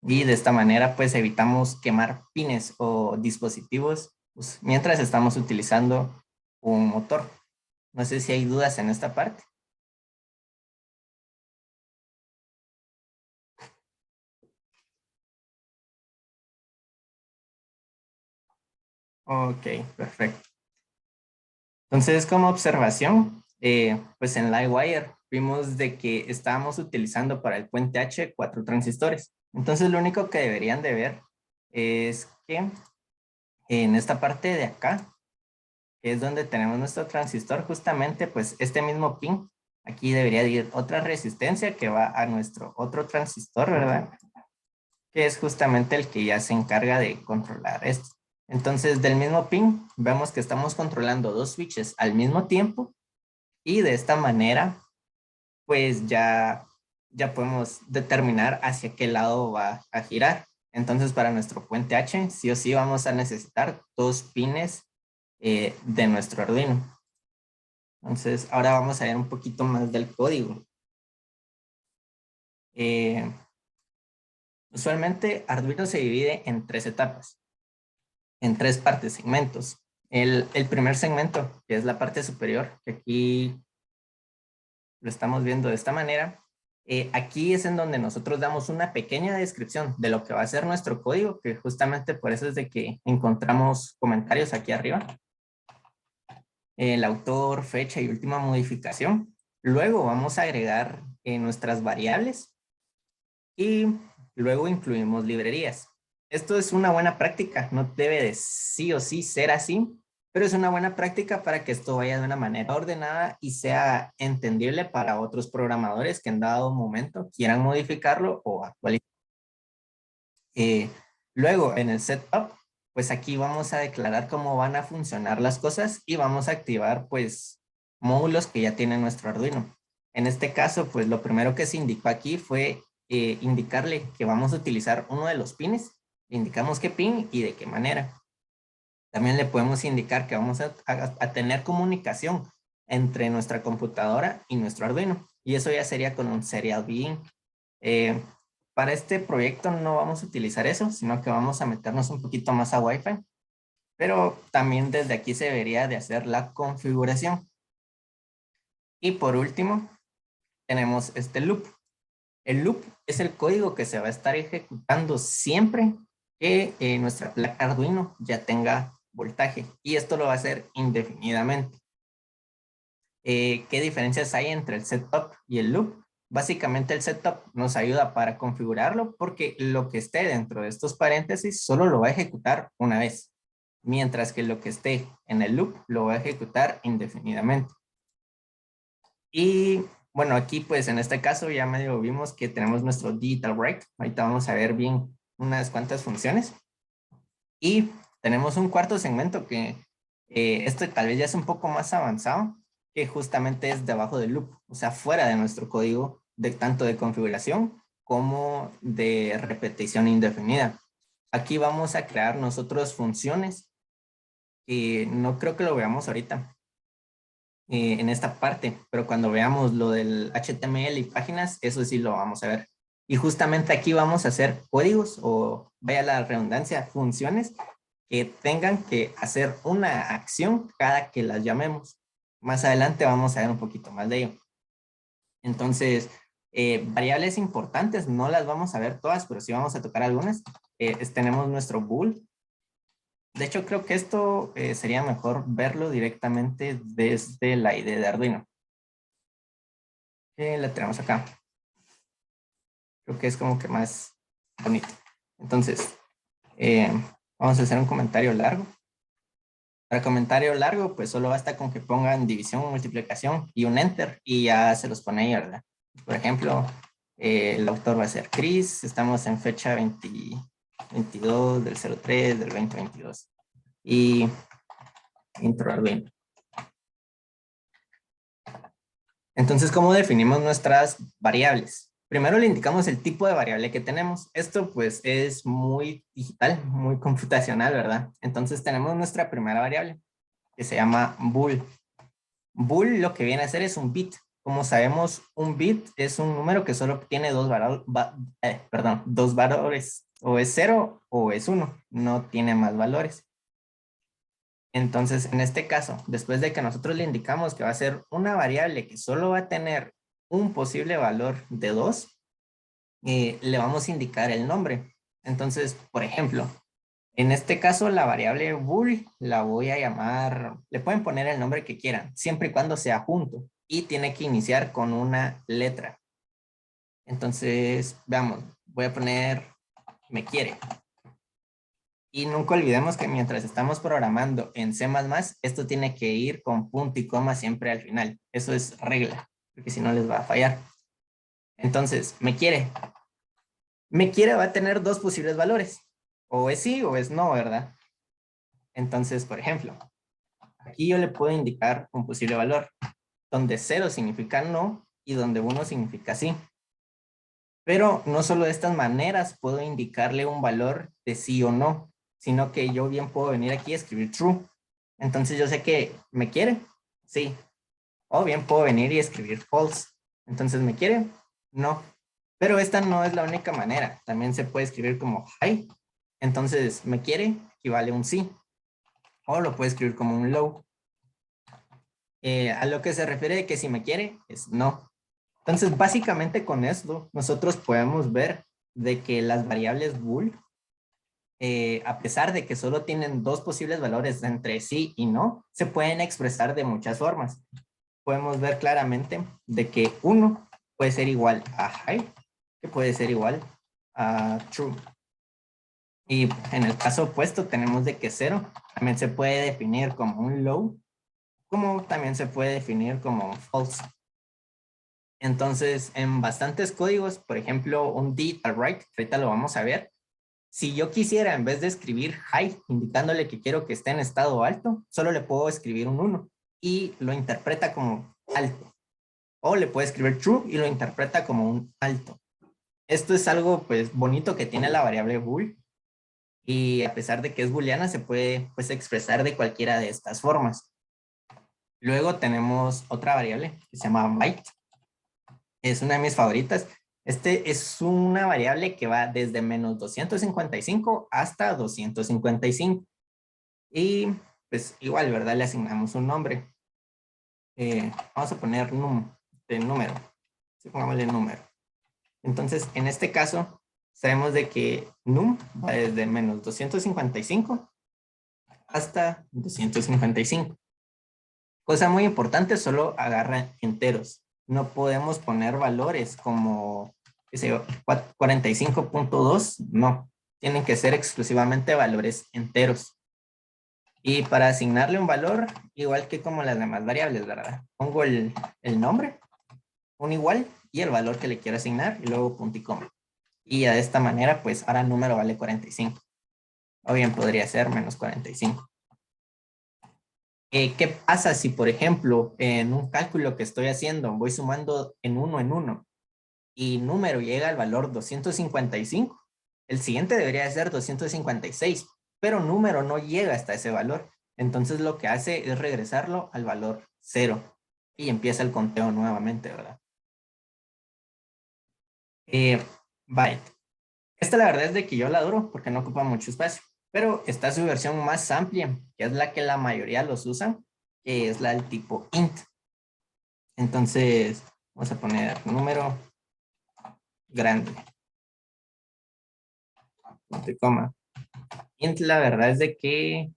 Y de esta manera pues evitamos quemar pines o dispositivos pues, mientras estamos utilizando un motor. No sé si hay dudas en esta parte. Ok, perfecto. Entonces, como observación, pues en Livewire vimos de que estábamos utilizando para el puente H 4 transistores. Entonces, lo único que deberían de ver es que en esta parte de acá, que es donde tenemos nuestro transistor, justamente, pues este mismo pin, aquí debería de ir otra resistencia que va a nuestro otro transistor, ¿verdad? Que es justamente el que ya se encarga de controlar esto. Entonces, del mismo pin, vemos que estamos controlando dos switches al mismo tiempo y de esta manera, pues ya podemos determinar hacia qué lado va a girar. Entonces, para nuestro puente H, sí o sí vamos a necesitar dos pines de nuestro Arduino. Entonces, ahora vamos a ver un poquito más del código. Eh, Usualmente, Arduino se divide en tres etapas, en tres partes, segmentos. El primer segmento, que es la parte superior, que aquí lo estamos viendo de esta manera. Aquí es en donde nosotros damos una pequeña descripción de lo que va a ser nuestro código, que justamente por eso es de que encontramos comentarios aquí arriba. El autor, fecha y última modificación. Luego vamos a agregar nuestras variables y luego incluimos librerías. Esto es una buena práctica, no debe de sí o sí ser así, pero es una buena práctica para que esto vaya de una manera ordenada y sea entendible para otros programadores que en dado momento quieran modificarlo o actualizarlo. Eh, Luego, en el setup, pues aquí vamos a declarar cómo van a funcionar las cosas y vamos a activar pues módulos que ya tiene nuestro Arduino. En este caso, pues lo primero que se indicó aquí fue indicarle que vamos a utilizar uno de los pines. Le indicamos qué pin y de qué manera. También le podemos indicar que vamos a tener comunicación entre nuestra computadora y nuestro Arduino. Y eso ya sería con un serial begin. Eh, para este proyecto no vamos a utilizar eso, sino que vamos a meternos un poquito más a Wi-Fi. Pero también desde aquí se debería de hacer la configuración. Y por último, tenemos este loop. El loop es el código que se va a estar ejecutando siempre que nuestra placa Arduino ya tenga voltaje. Y esto lo va a hacer indefinidamente. ¿Qué diferencias hay entre el setup y el loop? Básicamente el setup nos ayuda para configurarlo porque lo que esté dentro de estos paréntesis solo lo va a ejecutar una vez, mientras que lo que esté en el loop lo va a ejecutar indefinidamente. Y bueno, aquí pues en este caso ya medio vimos que tenemos nuestro digital break. Ahorita vamos a ver bien unas cuantas funciones. Y tenemos un cuarto segmento que esto tal vez ya es un poco más avanzado, que justamente es debajo del loop, o sea, fuera de nuestro código de tanto de configuración como de repetición indefinida. Aquí vamos a crear nosotros funciones que no creo que lo veamos ahorita en esta parte, pero cuando veamos lo del HTML y páginas, eso sí lo vamos a ver. Y justamente aquí vamos a hacer códigos o vaya la redundancia, funciones que tengan que hacer una acción cada que las llamemos. Más adelante vamos a ver un poquito más de ello. Entonces, variables importantes, no las vamos a ver todas, pero sí vamos a tocar algunas. Tenemos nuestro bool. De hecho, creo que esto sería mejor verlo directamente desde la IDE de Arduino. La tenemos acá. Creo que es como que más bonito. Entonces, vamos a hacer un comentario largo. Para comentario largo, pues solo basta con que pongan división, multiplicación y un enter y ya se los pone ahí, ¿verdad? Por ejemplo, el autor va a ser Chris, estamos en fecha 22 del 03 del 2022 y intro Arduino. Entonces, ¿cómo definimos nuestras variables? Primero le indicamos el tipo de variable que tenemos. Esto pues es muy digital, muy computacional, ¿verdad? Entonces tenemos nuestra primera variable que se llama bool. Bool lo que viene a hacer es un bit. Como sabemos, un bit es un número que solo tiene dos valores. O es 0 o es 1. No tiene más valores. Entonces, en este caso, después de que nosotros le indicamos que va a ser una variable que solo va a tener un posible valor de 2, le vamos a indicar el nombre. Entonces, por ejemplo, en este caso, la variable bool la voy a llamar, le pueden poner el nombre que quieran, siempre y cuando sea junto y tiene que iniciar con una letra. Entonces, veamos, voy a poner me quiere. Y nunca olvidemos que mientras estamos programando en C++, esto tiene que ir con punto y coma siempre al final. Eso es regla, porque si no les va a fallar. Entonces, me quiere. Me quiere va a tener dos posibles valores. O es sí o es no, ¿verdad? Entonces, por ejemplo, aquí yo le puedo indicar un posible valor, donde 0 significa no y donde 1 significa sí. Pero no solo de estas maneras puedo indicarle un valor de sí o no, sino que yo bien puedo venir aquí y escribir true. Entonces yo sé que me quiere, sí. O bien puedo venir y escribir false. Entonces me quiere, no. Pero esta no es la única manera. También se puede escribir como hi. Entonces me quiere equivale a un sí. O lo puedo escribir como un low. A lo que se refiere que si me quiere es no. Entonces, básicamente con esto, nosotros podemos ver de que las variables bool, a pesar de que solo tienen dos posibles valores entre sí y no, se pueden expresar de muchas formas. Podemos ver claramente de que 1 puede ser igual a high, que puede ser igual a true. Y en el caso opuesto tenemos de que 0 también se puede definir como un low, como también se puede definir como false. Entonces, en bastantes códigos, por ejemplo, un did al write, que ahorita lo vamos a ver, si yo quisiera, en vez de escribir high, indicándole que quiero que esté en estado alto, solo le puedo escribir un 1 y lo interpreta como alto. O le puedo escribir true y lo interpreta como un alto. Esto es algo pues bonito que tiene la variable bool y a pesar de que es booleana se puede pues expresar de cualquiera de estas formas. Luego tenemos otra variable que se llama byte. Es una de mis favoritas. Este es una variable que va desde menos 255 hasta 255. Y pues igual, ¿verdad? Le asignamos un nombre. Vamos a poner de número. Sí, pongámosle número. Entonces, en este caso, sabemos de que num va desde menos 255 hasta 255. Cosa muy importante, solo agarra enteros. No podemos poner valores como 45.2, no. Tienen que ser exclusivamente valores enteros. Y para asignarle un valor, igual que como las demás variables, ¿verdad? Pongo el nombre, un igual, y el valor que le quiero asignar, y luego punto y coma. Y de esta manera, pues ahora el número vale 45. O bien podría ser menos 45. ¿Qué pasa si, por ejemplo, en un cálculo que estoy haciendo, voy sumando en uno y número llega al valor 255? El siguiente debería ser 256, pero número no llega hasta ese valor. Entonces lo que hace es regresarlo al valor 0 y empieza el conteo nuevamente, ¿verdad? Byte. Esta la verdad es de que yo la adoro porque no ocupa mucho espacio. Pero está su versión más amplia, que es la que la mayoría los usan, que es la del tipo int. Entonces, vamos a poner número grande, punto y coma. Int, la verdad es de que,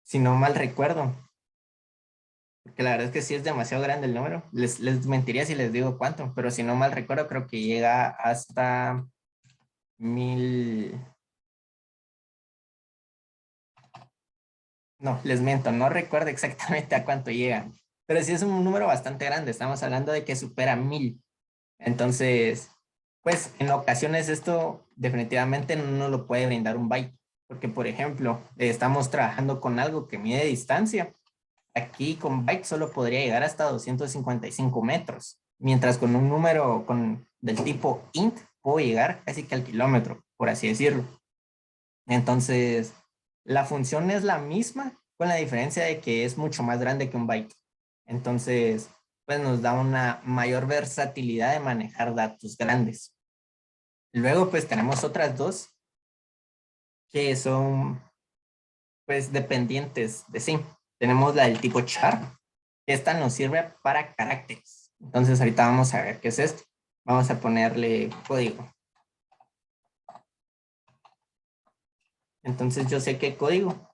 si no mal recuerdo, porque la verdad es que sí es demasiado grande el número, les mentiría si les digo cuánto, pero si no mal recuerdo, creo que llega hasta 1000. No, les miento, no recuerdo exactamente a cuánto llegan, pero sí es un número bastante grande, estamos hablando de que supera 1000. Entonces, pues en ocasiones esto definitivamente no lo puede brindar un byte, porque por ejemplo, estamos trabajando con algo que mide distancia. Aquí con byte solo podría llegar hasta 255 metros, mientras con un número del tipo int puedo llegar casi que al kilómetro, por así decirlo. Entonces, la función es la misma, con la diferencia de que es mucho más grande que un byte. Entonces, pues nos da una mayor versatilidad de manejar datos grandes. Luego, pues tenemos otras dos que son, pues, dependientes de sí. Tenemos la del tipo char, que esta nos sirve para caracteres. Entonces, ahorita vamos a ver qué es esto. Vamos a ponerle código. Entonces, yo sé qué código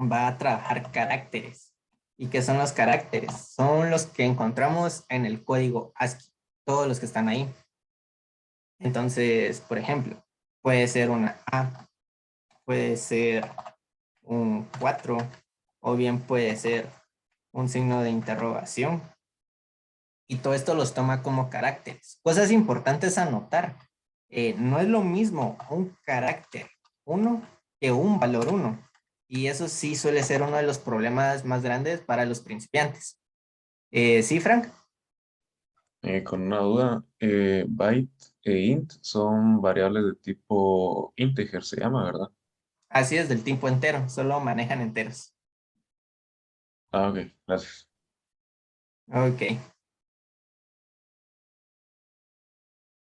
va a trabajar caracteres. ¿Y qué son los caracteres? Son los que encontramos en el código ASCII, todos los que están ahí. Entonces, por ejemplo, puede ser una A, puede ser un 4, o bien puede ser un signo de interrogación. Y todo esto los toma como caracteres. Cosas importantes a notar. No es lo mismo un carácter 1 que un valor 1. Y eso sí suele ser uno de los problemas más grandes para los principiantes. ¿Sí, Frank? Con una duda, byte e int son variables de tipo integer, se llama, ¿verdad? Así es, del tipo entero. Solo manejan enteros. Ah, ok, gracias. Ok.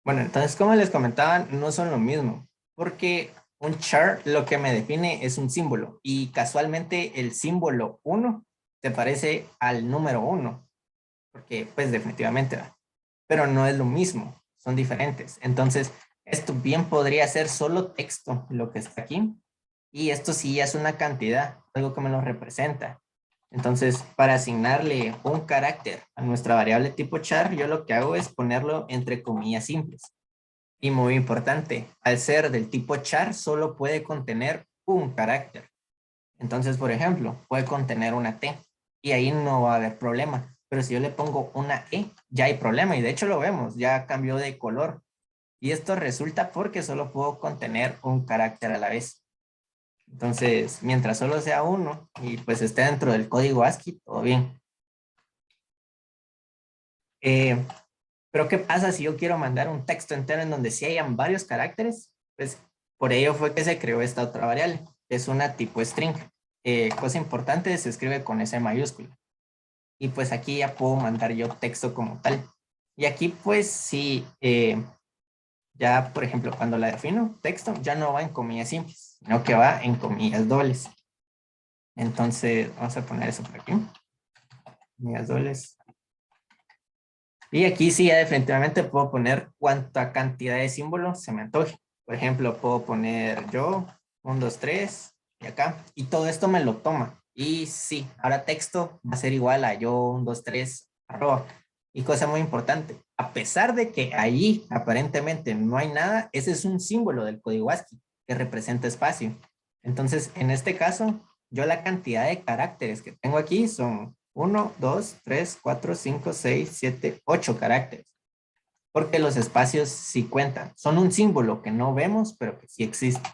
Bueno, entonces, como les comentaba, no son lo mismo. Porque un char lo que me define es un símbolo. Y casualmente el símbolo 1 se parece al número 1. Porque, pues, definitivamente, ¿verdad? Pero no es lo mismo. Son diferentes. Entonces, esto bien podría ser solo texto, lo que está aquí. Y esto sí ya es una cantidad, algo que me lo representa. Entonces, para asignarle un carácter a nuestra variable tipo char, yo lo que hago es ponerlo entre comillas simples. Y muy importante, al ser del tipo char, solo puede contener un carácter. Entonces, por ejemplo, puede contener una T y ahí no va a haber problema. Pero si yo le pongo una E, ya hay problema y de hecho lo vemos, ya cambió de color. Y esto resulta porque solo puedo contener un carácter a la vez. Entonces, mientras solo sea uno y pues esté dentro del código ASCII, todo bien. Eh, pero ¿qué pasa si yo quiero mandar un texto entero en donde sí hayan varios caracteres? Pues por ello fue que se creó esta otra variable. Es una tipo string. Cosa importante, se escribe con S mayúscula. Y pues aquí ya puedo mandar yo texto como tal. Y aquí pues sí, ya por ejemplo cuando la defino, texto ya no va en comillas simples, sino que va en comillas dobles. Entonces vamos a poner eso por aquí. Comillas dobles. Y aquí sí, ya definitivamente puedo poner cuánta cantidad de símbolos se me antoje. Por ejemplo, puedo poner yo, 1, 2, 3, y acá. Y todo esto me lo toma. Y sí, ahora texto va a ser igual a yo, 1, 2, 3, arroba. Y cosa muy importante, a pesar de que allí aparentemente no hay nada, ese es un símbolo del código ASCII que representa espacio. Entonces, en este caso, yo la cantidad de caracteres que tengo aquí son 1, 2, 3, 4, 5, 6, 7, 8 caracteres. Porque los espacios sí cuentan. Son un símbolo que no vemos, pero que sí existe.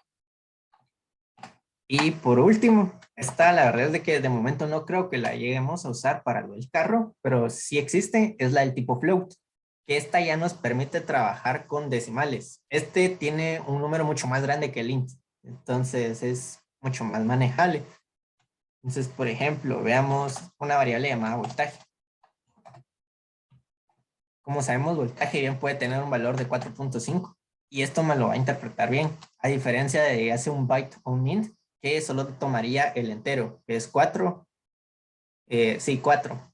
Y por último, esta la verdad es de que de momento no creo que la lleguemos a usar para lo del carro, pero sí existe, es la del tipo float, que esta ya nos permite trabajar con decimales. Este tiene un número mucho más grande que el int, entonces es mucho más manejable. Entonces, por ejemplo, veamos una variable llamada voltaje. Como sabemos, voltaje bien puede tener un valor de 4.5. y esto me lo va a interpretar bien, a diferencia de hace un byte o un int, que solo tomaría el entero, que es 4. Sí, 4.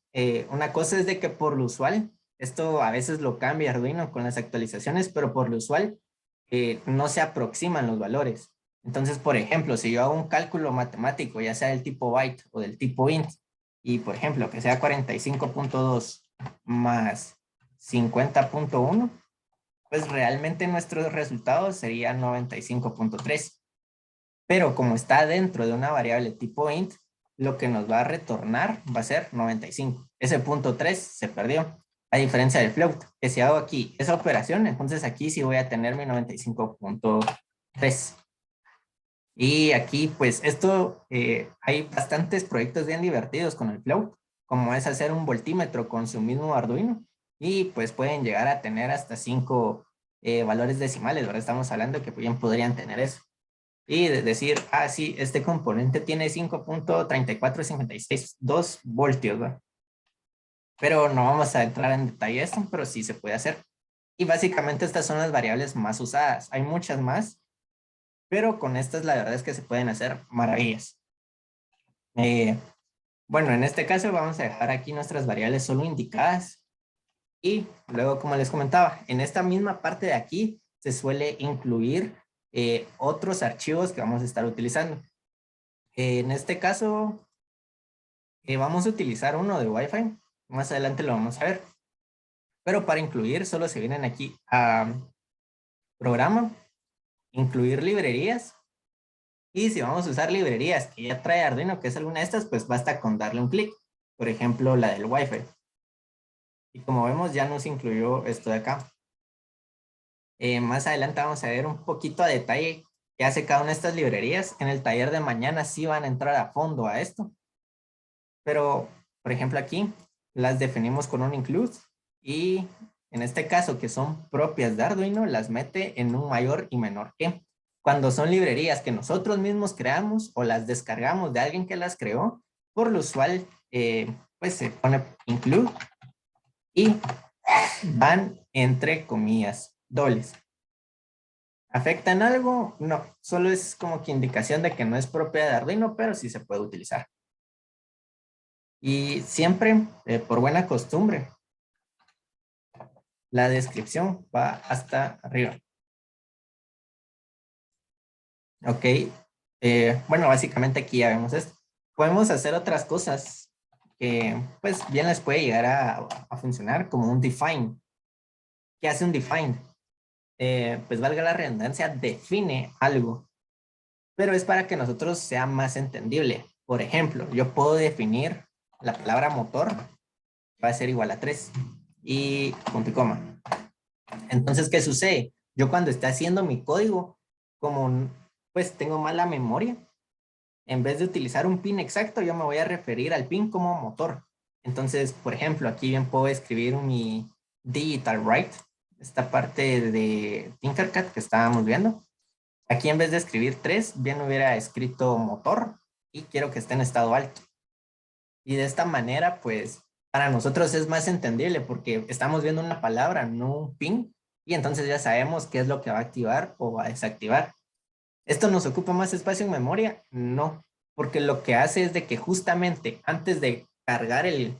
Una cosa es de que por lo usual, esto a veces lo cambia Arduino con las actualizaciones, pero por lo usual no se aproximan los valores. Entonces, por ejemplo, si yo hago un cálculo matemático, ya sea del tipo byte o del tipo int, y por ejemplo, que sea 45.2 más 50.1, pues realmente nuestro resultado sería 95.3. Pero como está dentro de una variable tipo int, lo que nos va a retornar va a ser 95. Ese punto 3 se perdió. A diferencia del float, que si hago aquí esa operación, entonces aquí sí voy a tener mi 95.3. Y aquí, pues esto, hay bastantes proyectos bien divertidos con el float, como es hacer un voltímetro con su mismo Arduino, y pues pueden llegar a tener hasta 5 valores decimales, ¿verdad? Estamos hablando que bien podrían tener eso. Y de decir, ah, sí, este componente tiene 5.3456, 2 voltios, ¿verdad? Pero no vamos a entrar en detalle esto, pero sí se puede hacer. Y básicamente estas son las variables más usadas. Hay muchas más, pero con estas la verdad es que se pueden hacer maravillas. Eh, bueno, en este caso vamos a dejar aquí nuestras variables solo indicadas. Y luego, como les comentaba, en esta misma parte de aquí se suele incluir otros archivos que vamos a estar utilizando. En este caso, vamos a utilizar uno de Wi-Fi. Más adelante lo vamos a ver. Pero para incluir, solo se vienen aquí a programa, incluir librerías. Y si vamos a usar librerías que ya trae Arduino, que es alguna de estas, pues basta con darle un clic. Por ejemplo, la del Wi-Fi. Y como vemos, ya nos incluyó esto de acá. Más adelante vamos a ver un poquito a detalle qué hace cada una de estas librerías. En el taller de mañana sí van a entrar a fondo a esto. Pero, por ejemplo, aquí las definimos con un include y en este caso que son propias de Arduino, las mete en un mayor y menor que. Cuando son librerías que nosotros mismos creamos o las descargamos de alguien que las creó, por lo usual, pues se pone include y van entre comillas dobles. ¿Afectan algo? No, solo es como que indicación de que no es propia de Arduino, pero sí se puede utilizar. Y siempre, por buena costumbre, la descripción va hasta arriba. Ok. Bueno, básicamente aquí ya vemos esto. Podemos hacer otras cosas que, pues, bien les puede llegar a funcionar, como un define. ¿Qué hace un define? Pues, valga la redundancia, define algo, pero es para que nosotros sea más entendible. Por ejemplo, yo puedo definir la palabra motor, va a ser igual a 3 y punto y coma. Entonces, ¿qué sucede? Yo cuando esté haciendo mi código, como pues tengo mala memoria, en vez de utilizar un pin exacto, yo me voy a referir al pin como motor. Entonces, por ejemplo, aquí bien puedo escribir mi digital write, esta parte de Tinkercad que estábamos viendo. Aquí en vez de escribir 3, bien hubiera escrito motor y quiero que esté en estado alto. Y de esta manera, pues, para nosotros es más entendible porque estamos viendo una palabra, no un pin, y entonces ya sabemos qué es lo que va a activar o va a desactivar. ¿Esto nos ocupa más espacio en memoria? No, porque lo que hace es de que justamente antes de cargar el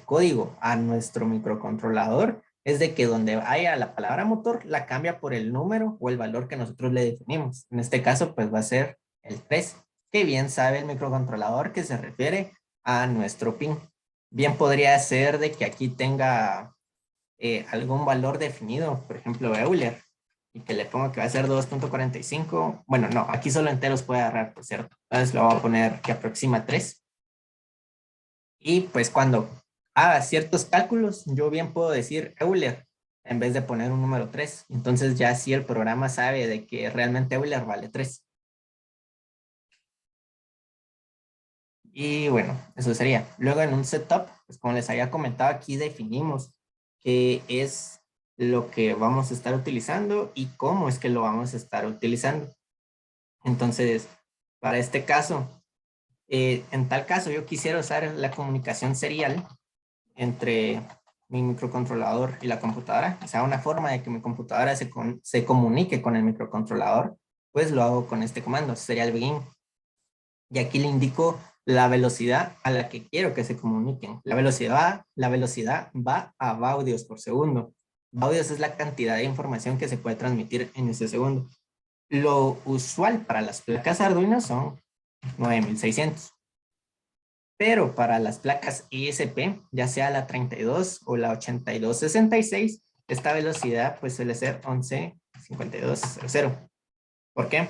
código a nuestro microcontrolador, es de que donde haya la palabra motor, la cambia por el número o el valor que nosotros le definimos. En este caso, pues va a ser el 3, que bien sabe el microcontrolador que se refiere a nuestro pin. Bien podría ser de que aquí tenga algún valor definido, por ejemplo, Euler, y que le pongo que va a ser 2.45. Bueno, no, aquí solo enteros puede agarrar, por cierto. Entonces lo voy a poner que aproxima 3. Y pues cuando haga ciertos cálculos, yo bien puedo decir Euler en vez de poner un número 3. Entonces ya sí el programa sabe de que realmente Euler vale 3. Y bueno, eso sería. Luego en un setup, pues como les había comentado, aquí definimos qué es lo que vamos a estar utilizando y cómo es que lo vamos a estar utilizando. Entonces, para este caso, en tal caso yo quisiera usar la comunicación serial entre mi microcontrolador y la computadora, o sea, una forma de que mi computadora se comunique con el microcontrolador, pues lo hago con este comando, sería el begin. Y aquí le indico la velocidad a la que quiero que se comuniquen. La velocidad va a baudios por segundo. Baudios es la cantidad de información que se puede transmitir en ese segundo. Lo usual para las placas Arduino son 9600. Pero para las placas ESP, ya sea la 32 o la 8266, esta velocidad pues suele ser 11.5200. ¿Por qué?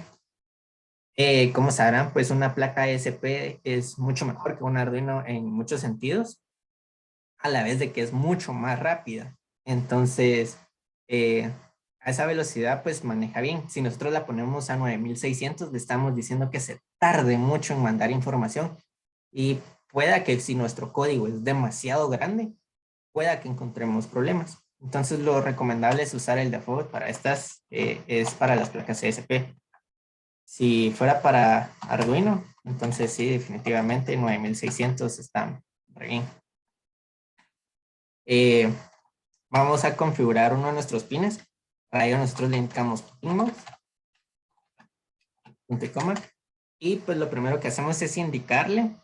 Como sabrán, pues una placa ESP es mucho mejor que un Arduino en muchos sentidos, a la vez de que es mucho más rápida. Entonces, a esa velocidad pues maneja bien. Si nosotros la ponemos a 9600, le estamos diciendo que se tarde mucho en mandar información y pueda que si nuestro código es demasiado grande, pueda que encontremos problemas. Entonces, lo recomendable es usar el default para estas, es para las placas ESP. Si fuera para Arduino, entonces sí, definitivamente 9600 está re bien. Vamos a configurar uno de nuestros pines. Para ello nosotros le indicamos pinmode, punto y coma. Y pues lo primero que hacemos es indicarle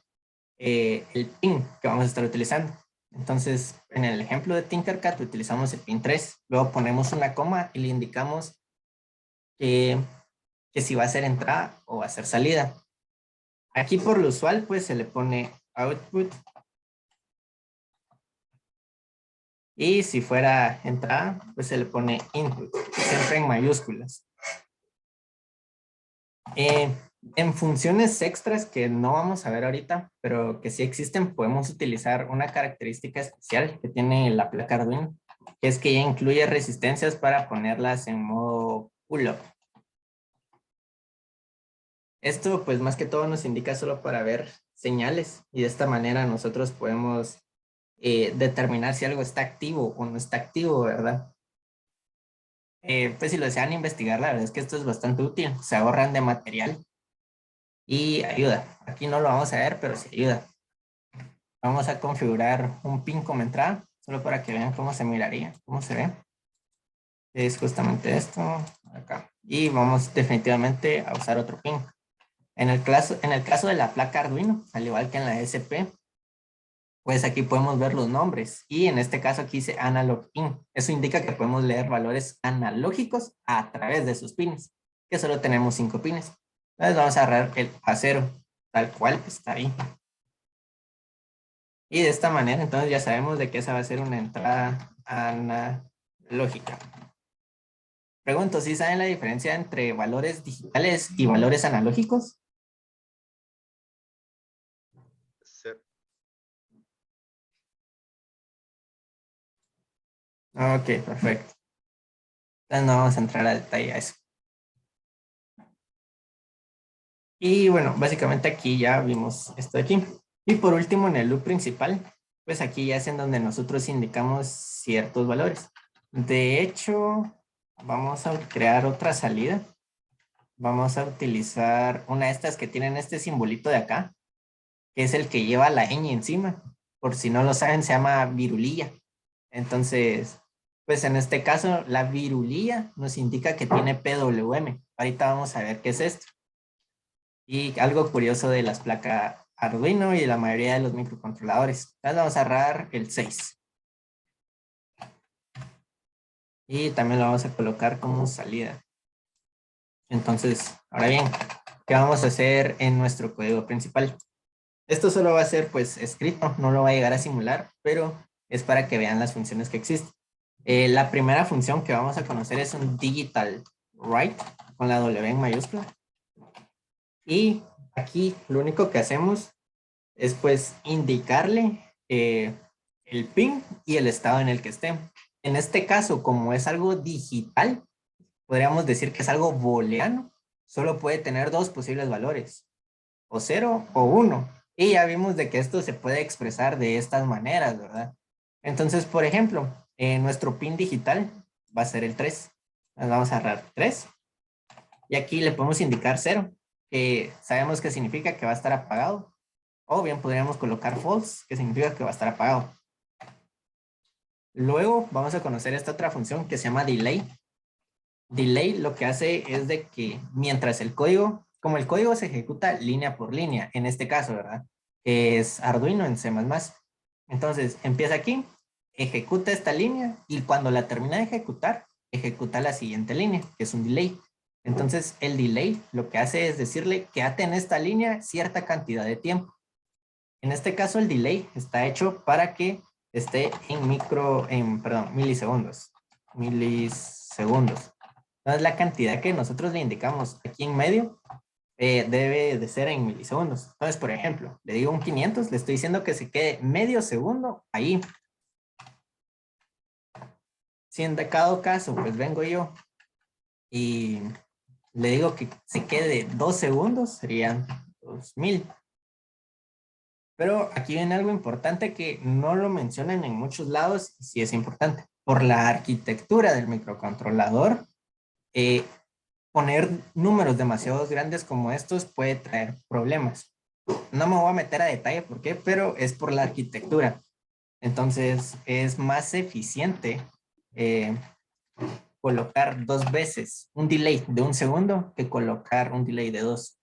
el pin que vamos a estar utilizando. Entonces, en el ejemplo de Tinkercad utilizamos el pin 3. Luego ponemos una coma y le indicamos que si va a ser entrada o va a ser salida. Aquí por lo usual, pues se le pone output. Y si fuera entrada, pues se le pone input, siempre en mayúsculas. En funciones extras que no vamos a ver ahorita, pero que sí existen, podemos utilizar una característica especial que tiene la placa Arduino, que es que ya incluye resistencias para ponerlas en modo pull-up. Esto, pues más que todo, nos indica solo para ver señales y de esta manera nosotros podemos determinar si algo está activo o no está activo, ¿verdad? Pues si lo desean investigar, la verdad es que esto es bastante útil, se ahorran de material y ayuda. Aquí no lo vamos a ver, pero sí ayuda. Vamos a configurar un pin como entrada, solo para que vean cómo se miraría, cómo se ve. Es justamente esto, acá. Y vamos definitivamente a usar otro pin. En el caso de la placa Arduino, al igual que en la SP, pues aquí podemos ver los nombres. Y en este caso aquí dice Analog In. Eso indica que podemos leer valores analógicos a través de sus pines, que solo tenemos 5 pines. Entonces vamos a agarrar el A0, tal cual está ahí. Y de esta manera, entonces ya sabemos de que esa va a ser una entrada analógica. Pregunto, ¿sí saben la diferencia entre valores digitales y valores analógicos? Sí. Ok, perfecto. Entonces no vamos a entrar a detalle a eso. Y bueno, básicamente aquí ya vimos esto de aquí. Y por último, en el loop principal, pues aquí ya es en donde nosotros indicamos ciertos valores. De hecho, vamos a crear otra salida. Vamos a utilizar una de estas que tienen este simbolito de acá, que es el que lleva la ñ encima. Por si no lo saben, se llama virulilla. Entonces, pues en este caso, la virulilla nos indica que tiene PWM. Ahorita vamos a ver qué es esto. Y algo curioso de las placas Arduino y de la mayoría de los microcontroladores. Entonces vamos a agarrar el 6. Y también lo vamos a colocar como salida. Entonces, ahora bien, ¿qué vamos a hacer en nuestro código principal? Esto solo va a ser pues escrito, no lo va a llegar a simular, pero es para que vean las funciones que existen. La primera función que vamos a conocer es un digital write con la W en mayúscula. Y aquí lo único que hacemos es pues indicarle el pin y el estado en el que esté. En este caso, como es algo digital, podríamos decir que es algo booleano, solo puede tener dos posibles valores, o 0 o 1. Y ya vimos de que esto se puede expresar de estas maneras, ¿verdad? Entonces, por ejemplo, nuestro pin digital va a ser el 3. Vamos a agarrar 3. Y aquí le podemos indicar 0, que sabemos que significa que va a estar apagado. O bien podríamos colocar false, que significa que va a estar apagado. Luego vamos a conocer esta otra función que se llama delay. Delay lo que hace es de que mientras el código, como el código se ejecuta línea por línea, en este caso, ¿verdad? Es Arduino en C++. Entonces, empieza aquí, ejecuta esta línea y cuando la termina de ejecutar, ejecuta la siguiente línea, que es un delay. Entonces, el delay lo que hace es decirle quédate en esta línea cierta cantidad de tiempo. En este caso, el delay está hecho para que esté en milisegundos. Milisegundos. Entonces, la cantidad que nosotros le indicamos aquí en medio debe de ser en milisegundos. Entonces, por ejemplo, le digo un 500, le estoy diciendo que se quede medio segundo ahí. Si en cada caso, pues vengo yo y le digo que se quede 2 segundos, serían 2000. Pero aquí viene algo importante que no lo mencionan en muchos lados y sí es importante. Por la arquitectura del microcontrolador, poner números demasiado grandes como estos puede traer problemas. No me voy a meter a detalle por qué, pero es por la arquitectura. Entonces es más eficiente colocar 2 veces un delay de 1 segundo que colocar un delay de 2.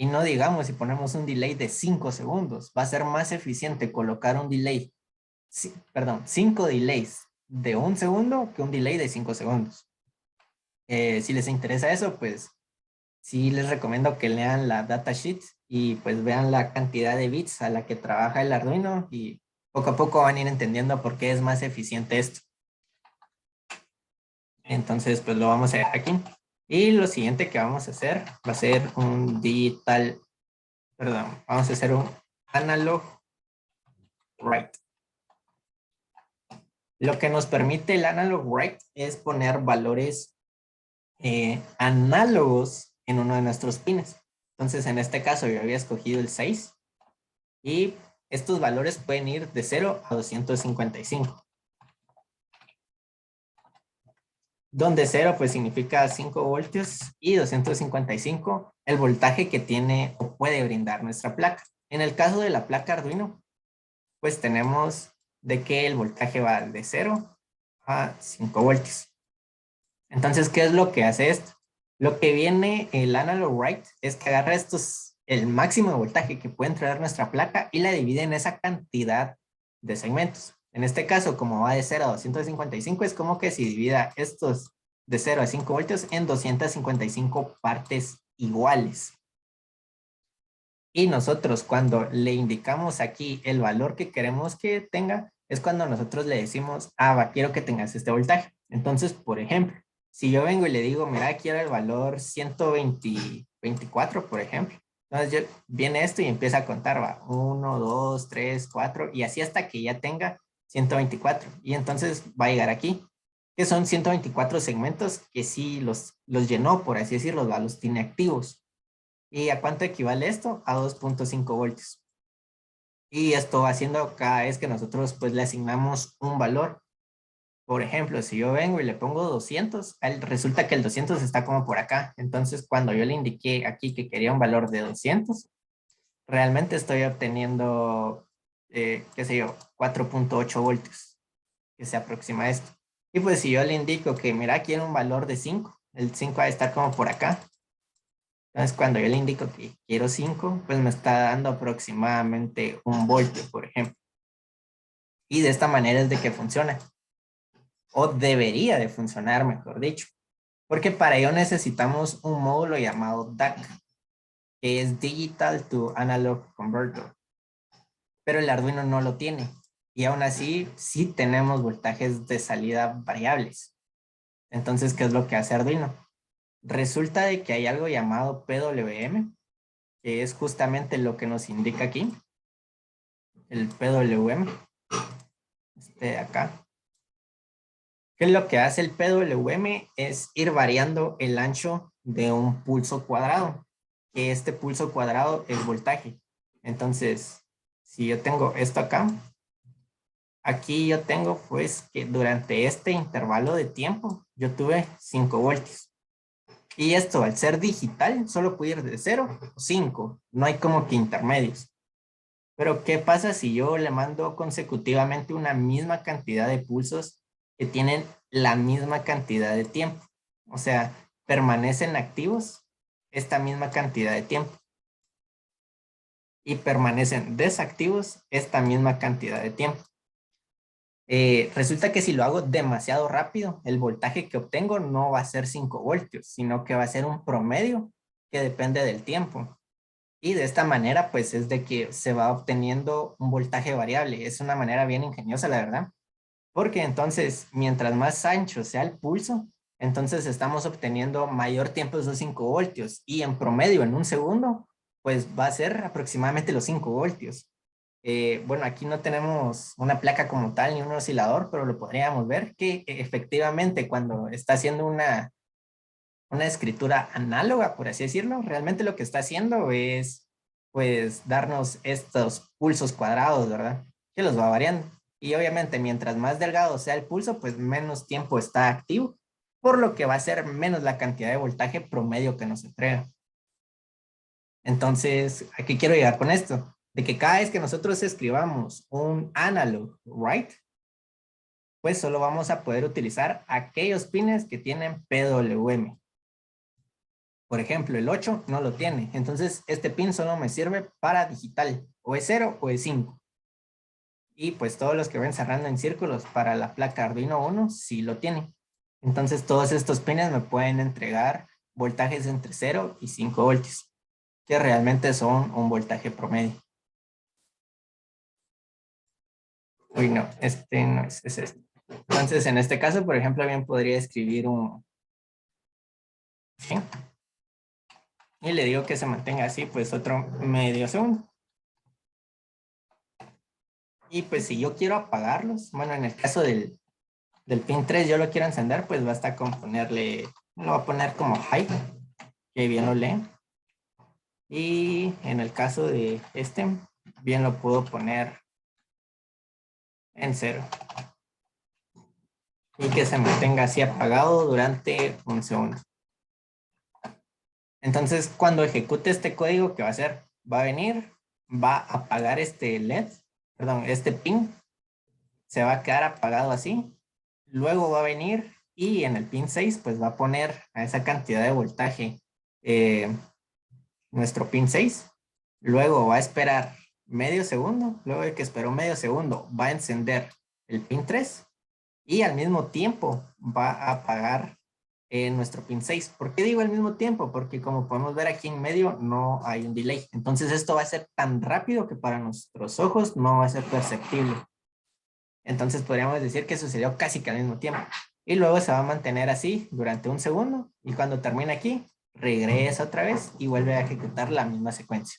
Y no digamos si ponemos un delay de 5 segundos, va a ser más eficiente colocar un delay, 5 delays de 1 segundo que un delay de 5 segundos. Si les interesa eso, pues sí les recomiendo que lean la datasheet y pues vean la cantidad de bits a la que trabaja el Arduino y poco a poco van a ir entendiendo por qué es más eficiente esto. Entonces, pues lo vamos a dejar aquí. Y lo siguiente que vamos a hacer va a ser un vamos a hacer un analog write. Lo que nos permite el analog write es poner valores análogos en uno de nuestros pines. Entonces, en este caso yo había escogido el 6 y estos valores pueden ir de 0 a 255. Donde 0 pues significa 5 voltios y 255 el voltaje que tiene o puede brindar nuestra placa. En el caso de la placa Arduino, pues tenemos de que el voltaje va de 0 a 5 voltios. Entonces, ¿qué es lo que hace esto? Lo que viene el analog write es que agarra el máximo de voltaje que puede entregar nuestra placa y la divide en esa cantidad de segmentos. En este caso, como va de 0 a 255, es como que si divida estos de 0 a 5 voltios en 255 partes iguales. Y nosotros cuando le indicamos aquí el valor que queremos que tenga, es cuando nosotros le decimos, quiero que tengas este voltaje. Entonces, por ejemplo, si yo vengo y le digo, mira, quiero el valor 124, por ejemplo. Entonces viene esto y empieza a contar, va, 1, 2, 3, 4, y así hasta que ya tenga 124. Y entonces va a llegar aquí, que son 124 segmentos que sí los llenó, por así decirlo, los tiene activos. ¿Y a cuánto equivale esto? A 2.5 voltios. Y esto haciendo cada vez que nosotros pues le asignamos un valor. Por ejemplo, si yo vengo y le pongo 200, resulta que el 200 está como por acá. Entonces, cuando yo le indiqué aquí que quería un valor de 200, realmente estoy obteniendo, qué sé yo, 4.8 voltios, que se aproxima a esto. Y pues si yo le indico que, mira, quiero un valor de 5, el 5 va a estar como por acá. Entonces, cuando yo le indico que quiero 5, pues me está dando aproximadamente 1 voltio, por ejemplo. Y de esta manera es de que funciona. O debería de funcionar, mejor dicho. Porque para ello necesitamos un módulo llamado DAC, que es Digital to Analog Converter. Pero el Arduino no lo tiene. Y aún así, sí tenemos voltajes de salida variables. Entonces, ¿qué es lo que hace Arduino? Resulta de que hay algo llamado PWM, que es justamente lo que nos indica aquí. El PWM, este de acá. ¿Qué es lo que hace el PWM? Es ir variando el ancho de un pulso cuadrado, que este pulso cuadrado es voltaje. Entonces, si yo tengo esto acá, aquí yo tengo pues que durante este intervalo de tiempo yo tuve 5 voltios. Y esto al ser digital solo puede ir de 0 a 5, no hay como que intermedios. Pero ¿qué pasa si yo le mando consecutivamente una misma cantidad de pulsos que tienen la misma cantidad de tiempo? O sea, permanecen activos esta misma cantidad de tiempo y permanecen desactivos esta misma cantidad de tiempo. Resulta que si lo hago demasiado rápido, el voltaje que obtengo no va a ser 5 voltios, sino que va a ser un promedio que depende del tiempo. Y de esta manera, pues es de que se va obteniendo un voltaje variable. Es una manera bien ingeniosa, la verdad. Porque entonces, mientras más ancho sea el pulso, entonces estamos obteniendo mayor tiempo de esos 5 voltios. Y en promedio, en un segundo, pues va a ser aproximadamente los 5 voltios. Bueno, aquí no tenemos una placa como tal ni un oscilador, pero lo podríamos ver que efectivamente cuando está haciendo una escritura análoga, por así decirlo, realmente lo que está haciendo es pues darnos estos pulsos cuadrados, ¿verdad? Que los va variando. Y obviamente mientras más delgado sea el pulso, pues menos tiempo está activo, por lo que va a ser menos la cantidad de voltaje promedio que nos entrega. Entonces, ¿a qué quiero llegar con esto? De que cada vez que nosotros escribamos un analog write, pues solo vamos a poder utilizar aquellos pines que tienen PWM. Por ejemplo, el 8 no lo tiene. Entonces, este pin solo me sirve para digital. O es 0 o es 5. Y pues todos los que ven cerrando en círculos para la placa Arduino 1 sí lo tienen. Entonces, todos estos pines me pueden entregar voltajes entre 0 y 5 voltios, que realmente son un voltaje promedio. Uy, no, este no es este. Entonces, en este caso, por ejemplo, bien podría escribir un... ¿sí? Y le digo que se mantenga así, pues otro medio segundo. Y pues si yo quiero apagarlos, bueno, en el caso del pin 3 yo lo quiero encender, pues basta con ponerle, lo voy a poner como high, que bien lo lee. Y en el caso de este, bien lo puedo poner en 0. Y que se mantenga así apagado durante un segundo. Entonces, cuando ejecute este código, ¿qué va a hacer? Va a venir, va a apagar este LED, perdón, este pin, se va a quedar apagado así. Luego va a venir y en el pin 6, pues va a poner a esa cantidad de voltaje nuestro pin 6. Luego va a esperar medio segundo. Luego de que esperó medio segundo, va a encender el pin 3 y al mismo tiempo va a apagar nuestro pin 6. ¿Por qué digo al mismo tiempo? Porque como podemos ver aquí en medio no hay un delay. Entonces esto va a ser tan rápido que para nuestros ojos no va a ser perceptible. Entonces podríamos decir que sucedió casi que al mismo tiempo. Y luego se va a mantener así durante un segundo y cuando termine aquí, regresa otra vez y vuelve a ejecutar la misma secuencia.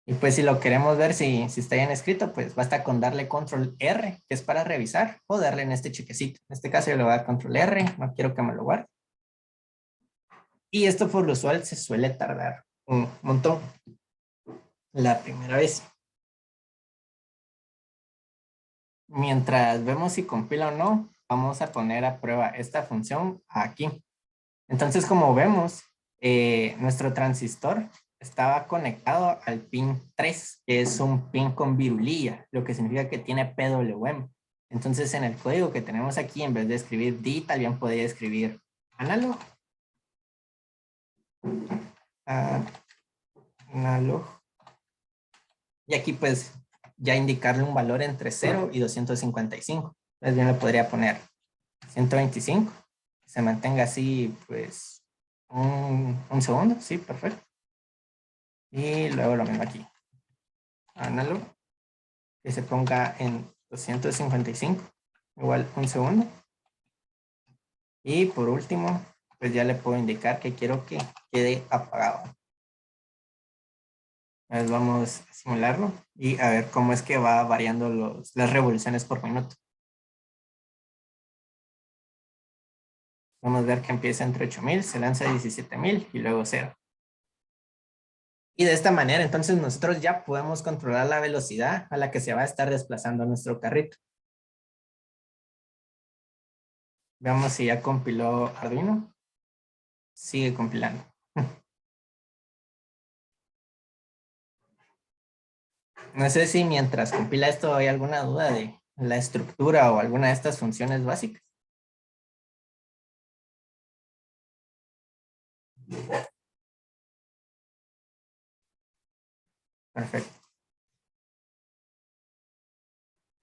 Y pues si lo queremos ver si está bien escrito, pues basta con darle control R, que es para revisar, o darle en este chequecito. En este caso yo le voy a dar control R, no quiero que me lo guarde. Y esto por lo usual se suele tardar un montón la primera vez. Mientras vemos si compila o no, vamos a poner a prueba esta función aquí. Entonces, como vemos, nuestro transistor estaba conectado al pin 3, que es un pin con virulilla, lo que significa que tiene PWM. Entonces, en el código que tenemos aquí, en vez de escribir digital, bien podría escribir analog. Analog. Y aquí, pues, ya indicarle un valor entre 0 y 255. Entonces, bien le podría poner 125. Se mantenga así, pues, un segundo. Sí, perfecto. Y luego lo mismo aquí. Analog. Que se ponga en 255. Igual un segundo. Y por último, pues ya le puedo indicar que quiero que quede apagado. Entonces vamos a simularlo y a ver cómo es que va variando las revoluciones por minuto. Vamos a ver que empieza entre 8000, se lanza a 17000 y luego 0. Y de esta manera, entonces nosotros ya podemos controlar la velocidad a la que se va a estar desplazando nuestro carrito. Veamos si ya compiló Arduino. Sigue compilando. No sé si mientras compila esto hay alguna duda de la estructura o alguna de estas funciones básicas. Perfecto.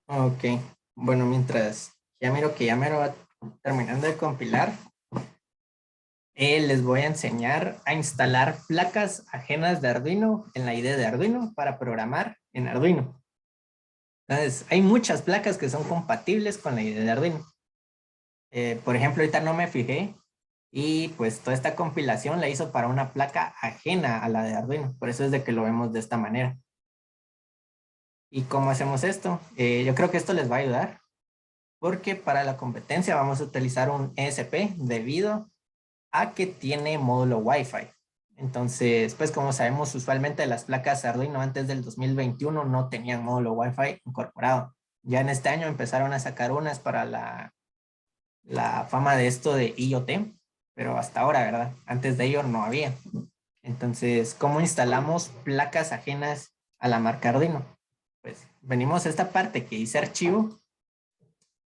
Ok. Bueno, mientras ya miro que ya me va terminando de compilar, les voy a enseñar a instalar placas ajenas de Arduino en la IDE de Arduino para programar en Arduino. Entonces, hay muchas placas que son compatibles con la IDE de Arduino. Por ejemplo, ahorita no me fijé y pues toda esta compilación la hizo para una placa ajena a la de Arduino. Por eso es de que lo vemos de esta manera. ¿Y cómo hacemos esto? Yo creo que esto les va a ayudar porque para la competencia vamos a utilizar un ESP debido a que tiene módulo Wi-Fi. Entonces, pues como sabemos, usualmente las placas Arduino antes del 2021 no tenían módulo Wi-Fi incorporado. Ya en este año empezaron a sacar unas para la fama de esto de IoT, pero hasta ahora, ¿verdad? Antes de ello no había. Entonces, ¿cómo instalamos placas ajenas a la marca Arduino? Pues venimos a esta parte que dice archivo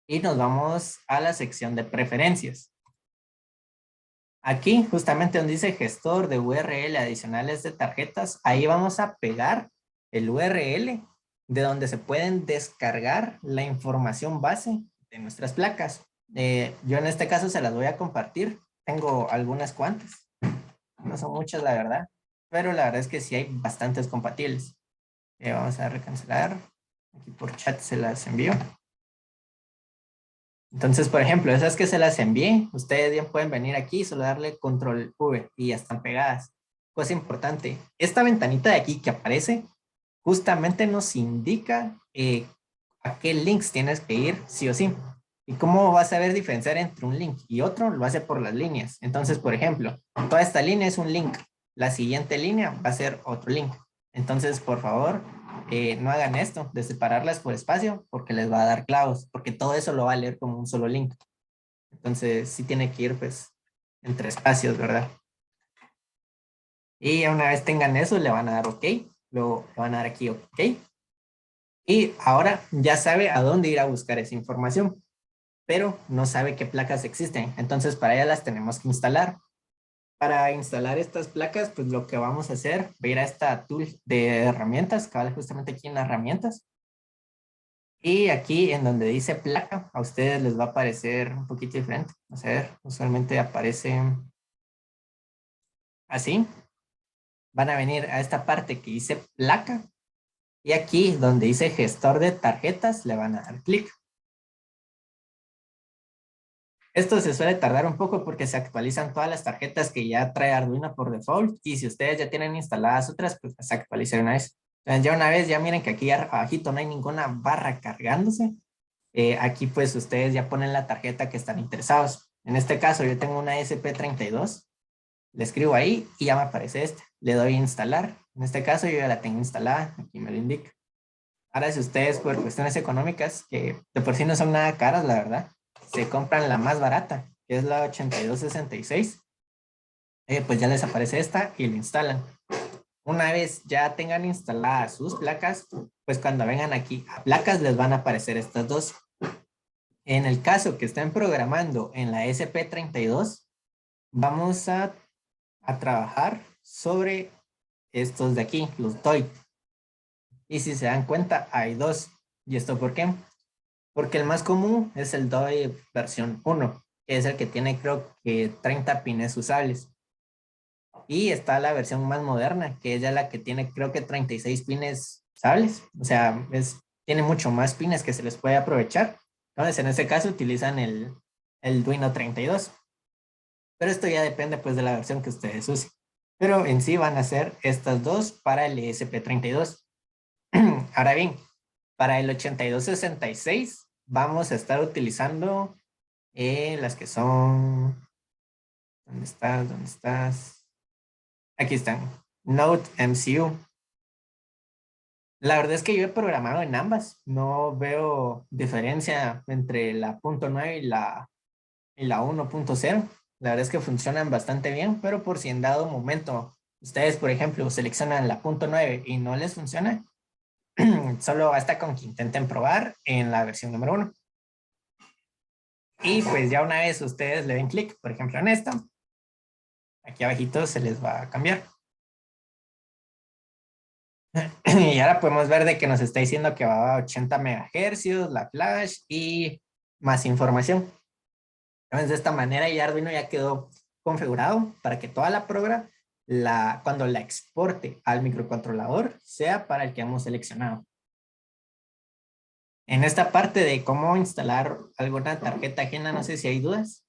y nos vamos a la sección de preferencias. Aquí, justamente donde dice gestor de URL adicionales de tarjetas, ahí vamos a pegar el URL de donde se pueden descargar la información base de nuestras placas. Yo en este caso se las voy a compartir. Tengo algunas cuantas. No son muchas, la verdad. Pero la verdad es que sí hay bastantes compatibles. Vamos a recancelar. Aquí por chat se las envío. Entonces, por ejemplo, esas que se las envié, ustedes bien pueden venir aquí y solo darle control V y ya están pegadas. Cosa importante, esta ventanita de aquí que aparece justamente nos indica a qué links tienes que ir sí o sí. ¿Y cómo vas a saber diferenciar entre un link y otro? Lo hace por las líneas. Entonces, por ejemplo, toda esta línea es un link. La siguiente línea va a ser otro link. Entonces, por favor, no hagan esto de separarlas por espacio porque les va a dar clavos, porque todo eso lo va a leer como un solo link. Entonces, sí tiene que ir pues entre espacios, ¿verdad? Y una vez tengan eso, le van a dar OK. Luego le van a dar aquí OK. Y ahora ya sabe a dónde ir a buscar esa información, pero no sabe qué placas existen. Entonces, para ellas las tenemos que instalar. Para instalar estas placas, pues lo que vamos a hacer, va a ir a esta tool de herramientas, que vale justamente aquí en las herramientas. Y aquí en donde dice placa, a ustedes les va a aparecer un poquito diferente. Vamos a ver, usualmente aparece así. Van a venir a esta parte que dice placa. Y aquí donde dice gestor de tarjetas, le van a dar clic. Esto se suele tardar un poco porque se actualizan todas las tarjetas que ya trae Arduino por default. Y si ustedes ya tienen instaladas otras, pues se actualizan una vez. Entonces ya una vez, ya miren que aquí abajito no hay ninguna barra cargándose. Aquí pues ustedes ya ponen la tarjeta que están interesados. En este caso yo tengo una SP32. Le escribo ahí y ya me aparece esta. Le doy a instalar. En este caso yo ya la tengo instalada. Aquí me lo indica. Ahora si ustedes por cuestiones económicas, que de por sí no son nada caras, la verdad, se compran la más barata, que es la 8266, pues ya les aparece esta y lo instalan. Una vez ya tengan instaladas sus placas, pues cuando vengan aquí a placas les van a aparecer estas dos. En el caso que estén programando en la SP32, vamos a trabajar sobre estos de aquí, los DOI. Y si se dan cuenta, hay dos. ¿Y esto por qué? Porque el más común es el DOI versión 1, que es el que tiene creo que 30 pines usables. Y está la versión más moderna, que es ya la que tiene creo que 36 pines usables. O sea, tiene mucho más pines que se les puede aprovechar. Entonces, en este caso utilizan el Duino 32. Pero esto ya depende pues de la versión que ustedes usen. Pero en sí van a ser estas dos para el ESP32. Ahora bien, para el 8266 vamos a estar utilizando las que son... ¿Dónde estás? ¿Dónde estás? Aquí están. Node MCU. La verdad es que yo he programado en ambas. No veo diferencia entre la .9 y la 1.0. La verdad es que funcionan bastante bien, pero por si en dado momento ustedes, por ejemplo, seleccionan la .9 y no les funciona, Solo basta con que intenten probar en la versión número 1. Y pues ya una vez ustedes le den clic, por ejemplo en esta, aquí abajito se les va a cambiar. Y ahora podemos ver de que nos está diciendo que va a 80 megahercios, la flash y más información. Entonces, de esta manera ya Arduino ya quedó configurado para que toda la programa, cuando la exporte al microcontrolador, sea para el que hemos seleccionado. En esta parte de cómo instalar alguna tarjeta ajena, no sé si hay dudas.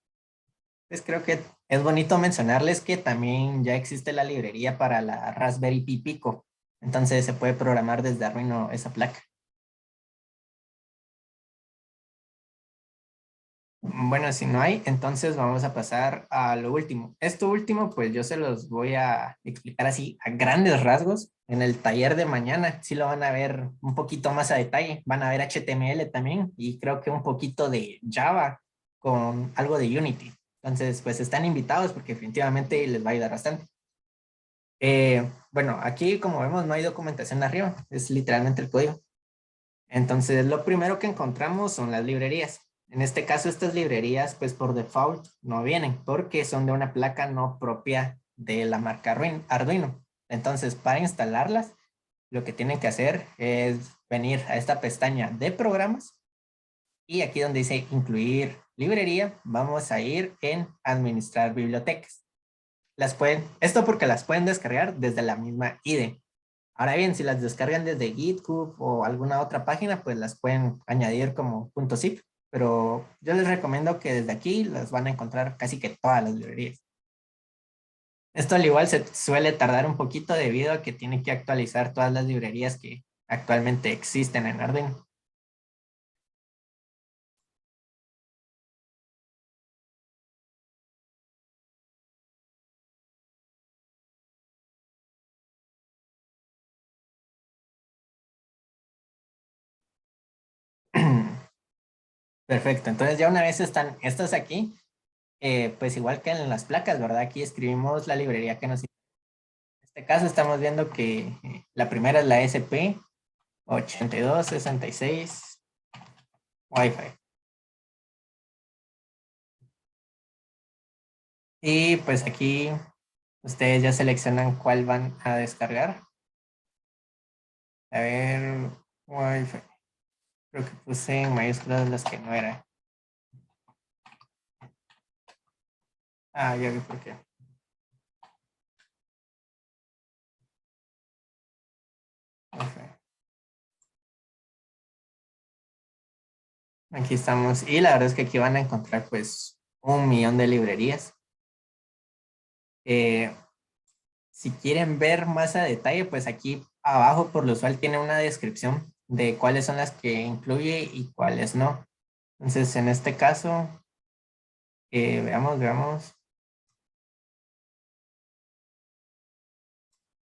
Pues creo que es bonito mencionarles que también ya existe la librería para la Raspberry Pi Pico. Entonces se puede programar desde Arduino esa placa. Bueno, si no hay, entonces vamos a pasar a lo último. Esto último, pues yo se los voy a explicar así a grandes rasgos. En el taller de mañana sí lo van a ver un poquito más a detalle. Van a ver HTML también y creo que un poquito de Java con algo de Unity. Entonces, pues están invitados porque definitivamente les va a ayudar bastante. Bueno, aquí como vemos no hay documentación arriba, es literalmente el código. Entonces, lo primero que encontramos son las librerías. En este caso, estas librerías, pues por default no vienen porque son de una placa no propia de la marca Arduino. Entonces, para instalarlas, lo que tienen que hacer es venir a esta pestaña de programas y aquí donde dice incluir librería, vamos a ir en administrar bibliotecas. Esto porque las pueden descargar desde la misma IDE. Ahora bien, si las descargan desde GitHub o alguna otra página, pues las pueden añadir como .zip, pero yo les recomiendo que desde aquí las van a encontrar casi que todas las librerías. Esto al igual se suele tardar un poquito debido a que tiene que actualizar todas las librerías que actualmente existen en Arduino. Perfecto, entonces ya una vez están estas aquí, pues igual que en las placas, ¿verdad? Aquí escribimos la librería que nos... En este caso estamos viendo que la primera es la SP8266 Wi-Fi. Y pues aquí ustedes ya seleccionan cuál van a descargar. A ver, Wi-Fi. Creo que puse en mayúsculas las que no eran. Ah, ya vi por qué. Wi-Fi. Aquí estamos. Y la verdad es que aquí van a encontrar pues 1 millón de librerías. Eh, si quieren ver más a detalle, pues aquí abajo por lo usual tiene una descripción de cuáles son las que incluye y cuáles no. Entonces, en este caso, veamos.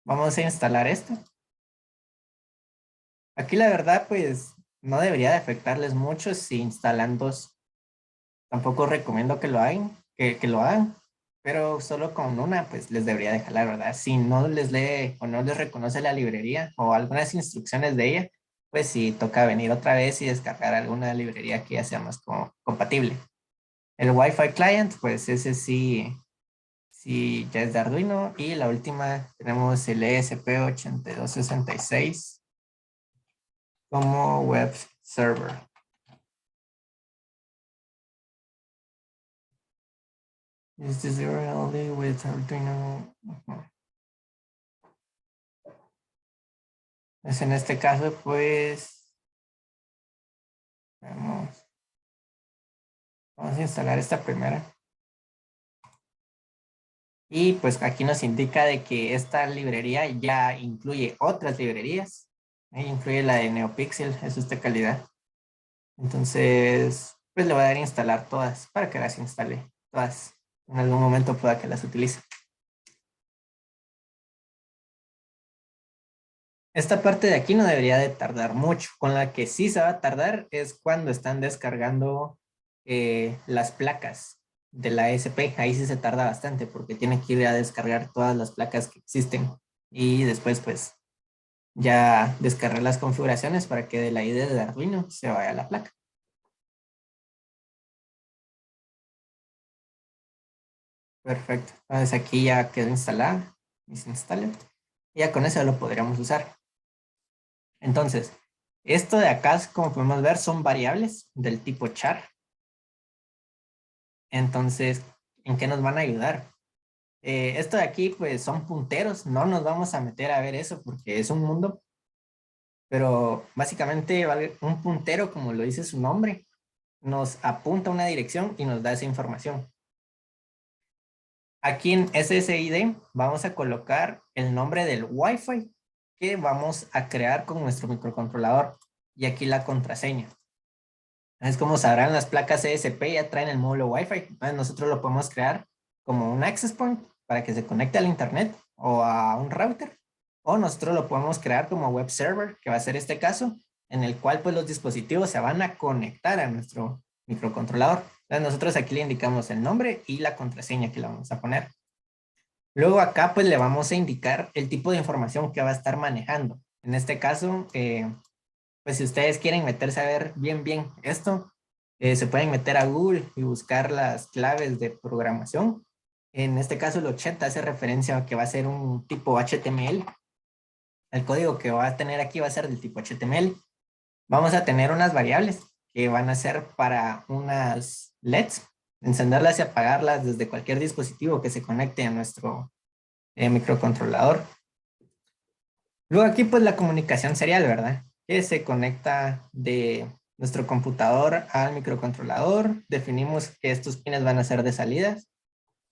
Vamos a instalar esto. Aquí la verdad, pues no debería de afectarles mucho si instalan dos. Tampoco recomiendo que lo hagan, que lo hagan, pero solo con una, pues les debería dejar la verdad. Si no les lee o no les reconoce la librería o algunas instrucciones de ella, pues sí toca venir otra vez y descargar alguna librería que ya sea más compatible. El Wi-Fi client, pues ese sí, sí ya es de Arduino. Y la última tenemos el ESP8266 como web server. Is this URL with Arduino? Pues en este caso, pues, vamos a instalar esta primera. Y pues aquí nos indica de que esta librería ya incluye otras librerías. Incluye la de NeoPixel, es esta calidad. Entonces, pues le voy a dar a instalar todas para que las instale todas. En algún momento pueda que las utilice. Esta parte de aquí no debería de tardar mucho. Con la que sí se va a tardar es cuando están descargando las placas de la SP. Ahí sí se tarda bastante porque tiene que ir a descargar todas las placas que existen. Y después, pues, ya descargué las configuraciones para que de la ID de Arduino se vaya a la placa. Perfecto. Entonces aquí ya quedó instalada y se instala. Y ya con eso lo podríamos usar. Entonces, esto de acá, como podemos ver, son variables del tipo char. Entonces, ¿en qué nos van a ayudar? Esto de aquí, pues son punteros. No nos vamos a meter a ver eso porque es un mundo. Pero básicamente un puntero, como lo dice su nombre, nos apunta a una dirección y nos da esa información. Aquí en SSID vamos a colocar el nombre del Wi-Fi que vamos a crear con nuestro microcontrolador. Y aquí la contraseña. Es como sabrán, las placas ESP ya traen el módulo Wi-Fi. Entonces nosotros lo podemos crear como un access point para que se conecte al internet o a un router. O nosotros lo podemos crear como web server, que va a ser este caso, en el cual pues los dispositivos se van a conectar a nuestro microcontrolador. Entonces nosotros aquí le indicamos el nombre y la contraseña que le vamos a poner. Luego acá pues le vamos a indicar el tipo de información que va a estar manejando. En este caso, pues si ustedes quieren meterse a ver bien esto, se pueden meter a Google y buscar las claves de programación. En este caso el 80 hace referencia a que va a ser un tipo HTML. El código que va a tener aquí va a ser del tipo HTML. Vamos a tener unas variables que van a ser para unas LEDs, encenderlas y apagarlas desde cualquier dispositivo que se conecte a nuestro microcontrolador. Luego aquí pues la comunicación serial, ¿verdad? Que se conecta de nuestro computador al microcontrolador. Definimos que estos pines van a ser de salidas.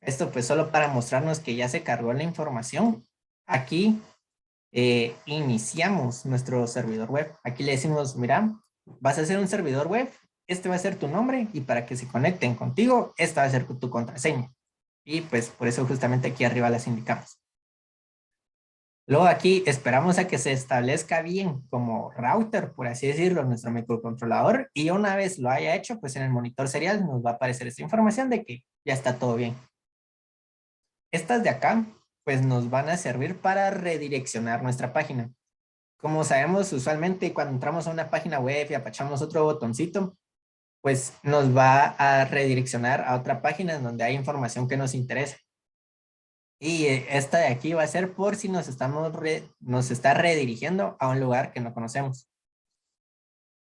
Esto pues solo para mostrarnos que ya se cargó la información. Aquí iniciamos nuestro servidor web. Aquí le decimos, mira, vas a hacer un servidor web. Este va a ser tu nombre y para que se conecten contigo, esta va a ser tu contraseña. Y pues por eso justamente aquí arriba las indicamos. Luego aquí esperamos a que se establezca bien como router, por así decirlo, nuestro microcontrolador. Y una vez lo haya hecho, pues en el monitor serial nos va a aparecer esta información de que ya está todo bien. Estas de acá, pues nos van a servir para redireccionar nuestra página. Como sabemos, usualmente cuando entramos a una página web y apachamos otro botoncito, pues nos va a redireccionar a otra página en donde hay información que nos interesa. Y esta de aquí va a ser por si nos está redirigiendo a un lugar que no conocemos.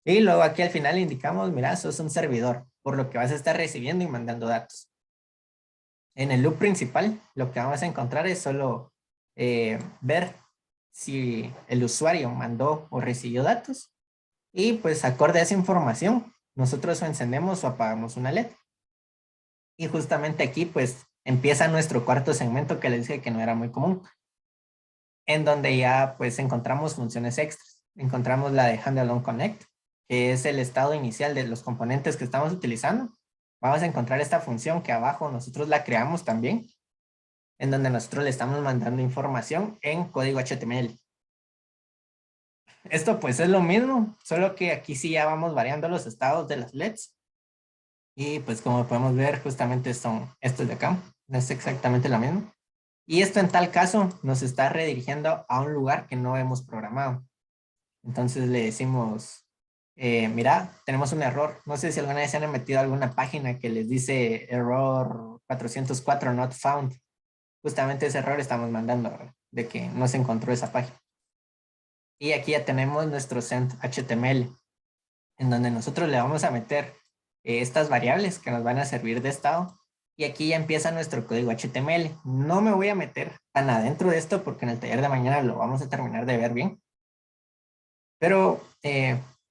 Y luego aquí al final indicamos, mira, sos un servidor, por lo que vas a estar recibiendo y mandando datos. En el loop principal, lo que vamos a encontrar es solo ver si el usuario mandó o recibió datos. Y pues acorde a esa información, nosotros o encendemos o apagamos una LED. Y justamente aquí pues empieza nuestro cuarto segmento que les dije que no era muy común, en donde ya pues encontramos funciones extras. Encontramos la de Handle on Connect, que es el estado inicial de los componentes que estamos utilizando. Vamos a encontrar esta función que abajo nosotros la creamos también, en donde nosotros le estamos mandando información en código HTML. Esto pues es lo mismo, solo que aquí sí ya vamos variando los estados de las LEDs. Y pues como podemos ver, justamente son estos de acá. Es exactamente lo mismo. Y esto en tal caso nos está redirigiendo a un lugar que no hemos programado. Entonces le decimos, mira, tenemos un error. No sé si alguna vez se han metido a alguna página que les dice error 404 not found. Justamente ese error estamos mandando, ¿verdad? De que no se encontró esa página. Y aquí ya tenemos nuestro send HTML, en donde nosotros le vamos a meter estas variables que nos van a servir de estado. Y aquí ya empieza nuestro código HTML. No me voy a meter tan adentro de esto porque en el taller de mañana lo vamos a terminar de ver bien. Pero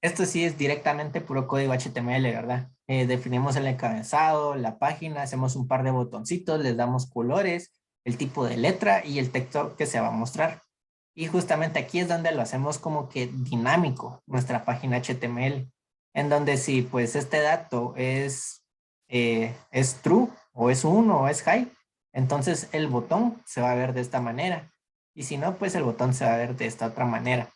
esto sí es directamente puro código HTML, ¿verdad? Definimos el encabezado, la página, hacemos un par de botoncitos, les damos colores, el tipo de letra y el texto que se va a mostrar. Y justamente aquí es donde lo hacemos como que dinámico, nuestra página HTML, en donde si pues este dato es true o es 1 o es high, entonces el botón se va a ver de esta manera. Y si no, pues el botón se va a ver de esta otra manera.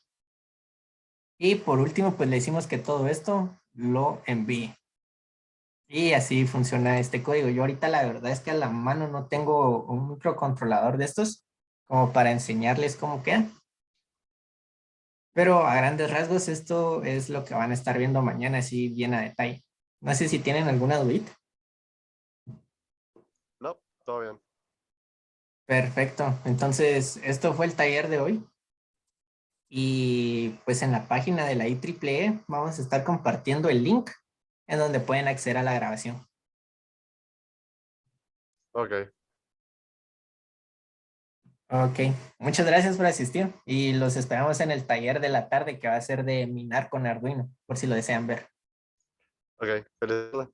Y por último, pues le decimos que todo esto lo envíe. Y así funciona este código. Yo ahorita la verdad es que a la mano no tengo un microcontrolador de estos como para enseñarles cómo queda. Pero a grandes rasgos esto es lo que van a estar viendo mañana, así bien a detalle. No sé si tienen alguna duda. No, todo bien. Perfecto. Entonces, esto fue el taller de hoy. Y pues en la página de la IEEE vamos a estar compartiendo el link en donde pueden acceder a la grabación. Ok. Ok, muchas gracias por asistir y los esperamos en el taller de la tarde que va a ser de minar con Arduino, por si lo desean ver. Ok. Feliz tarde.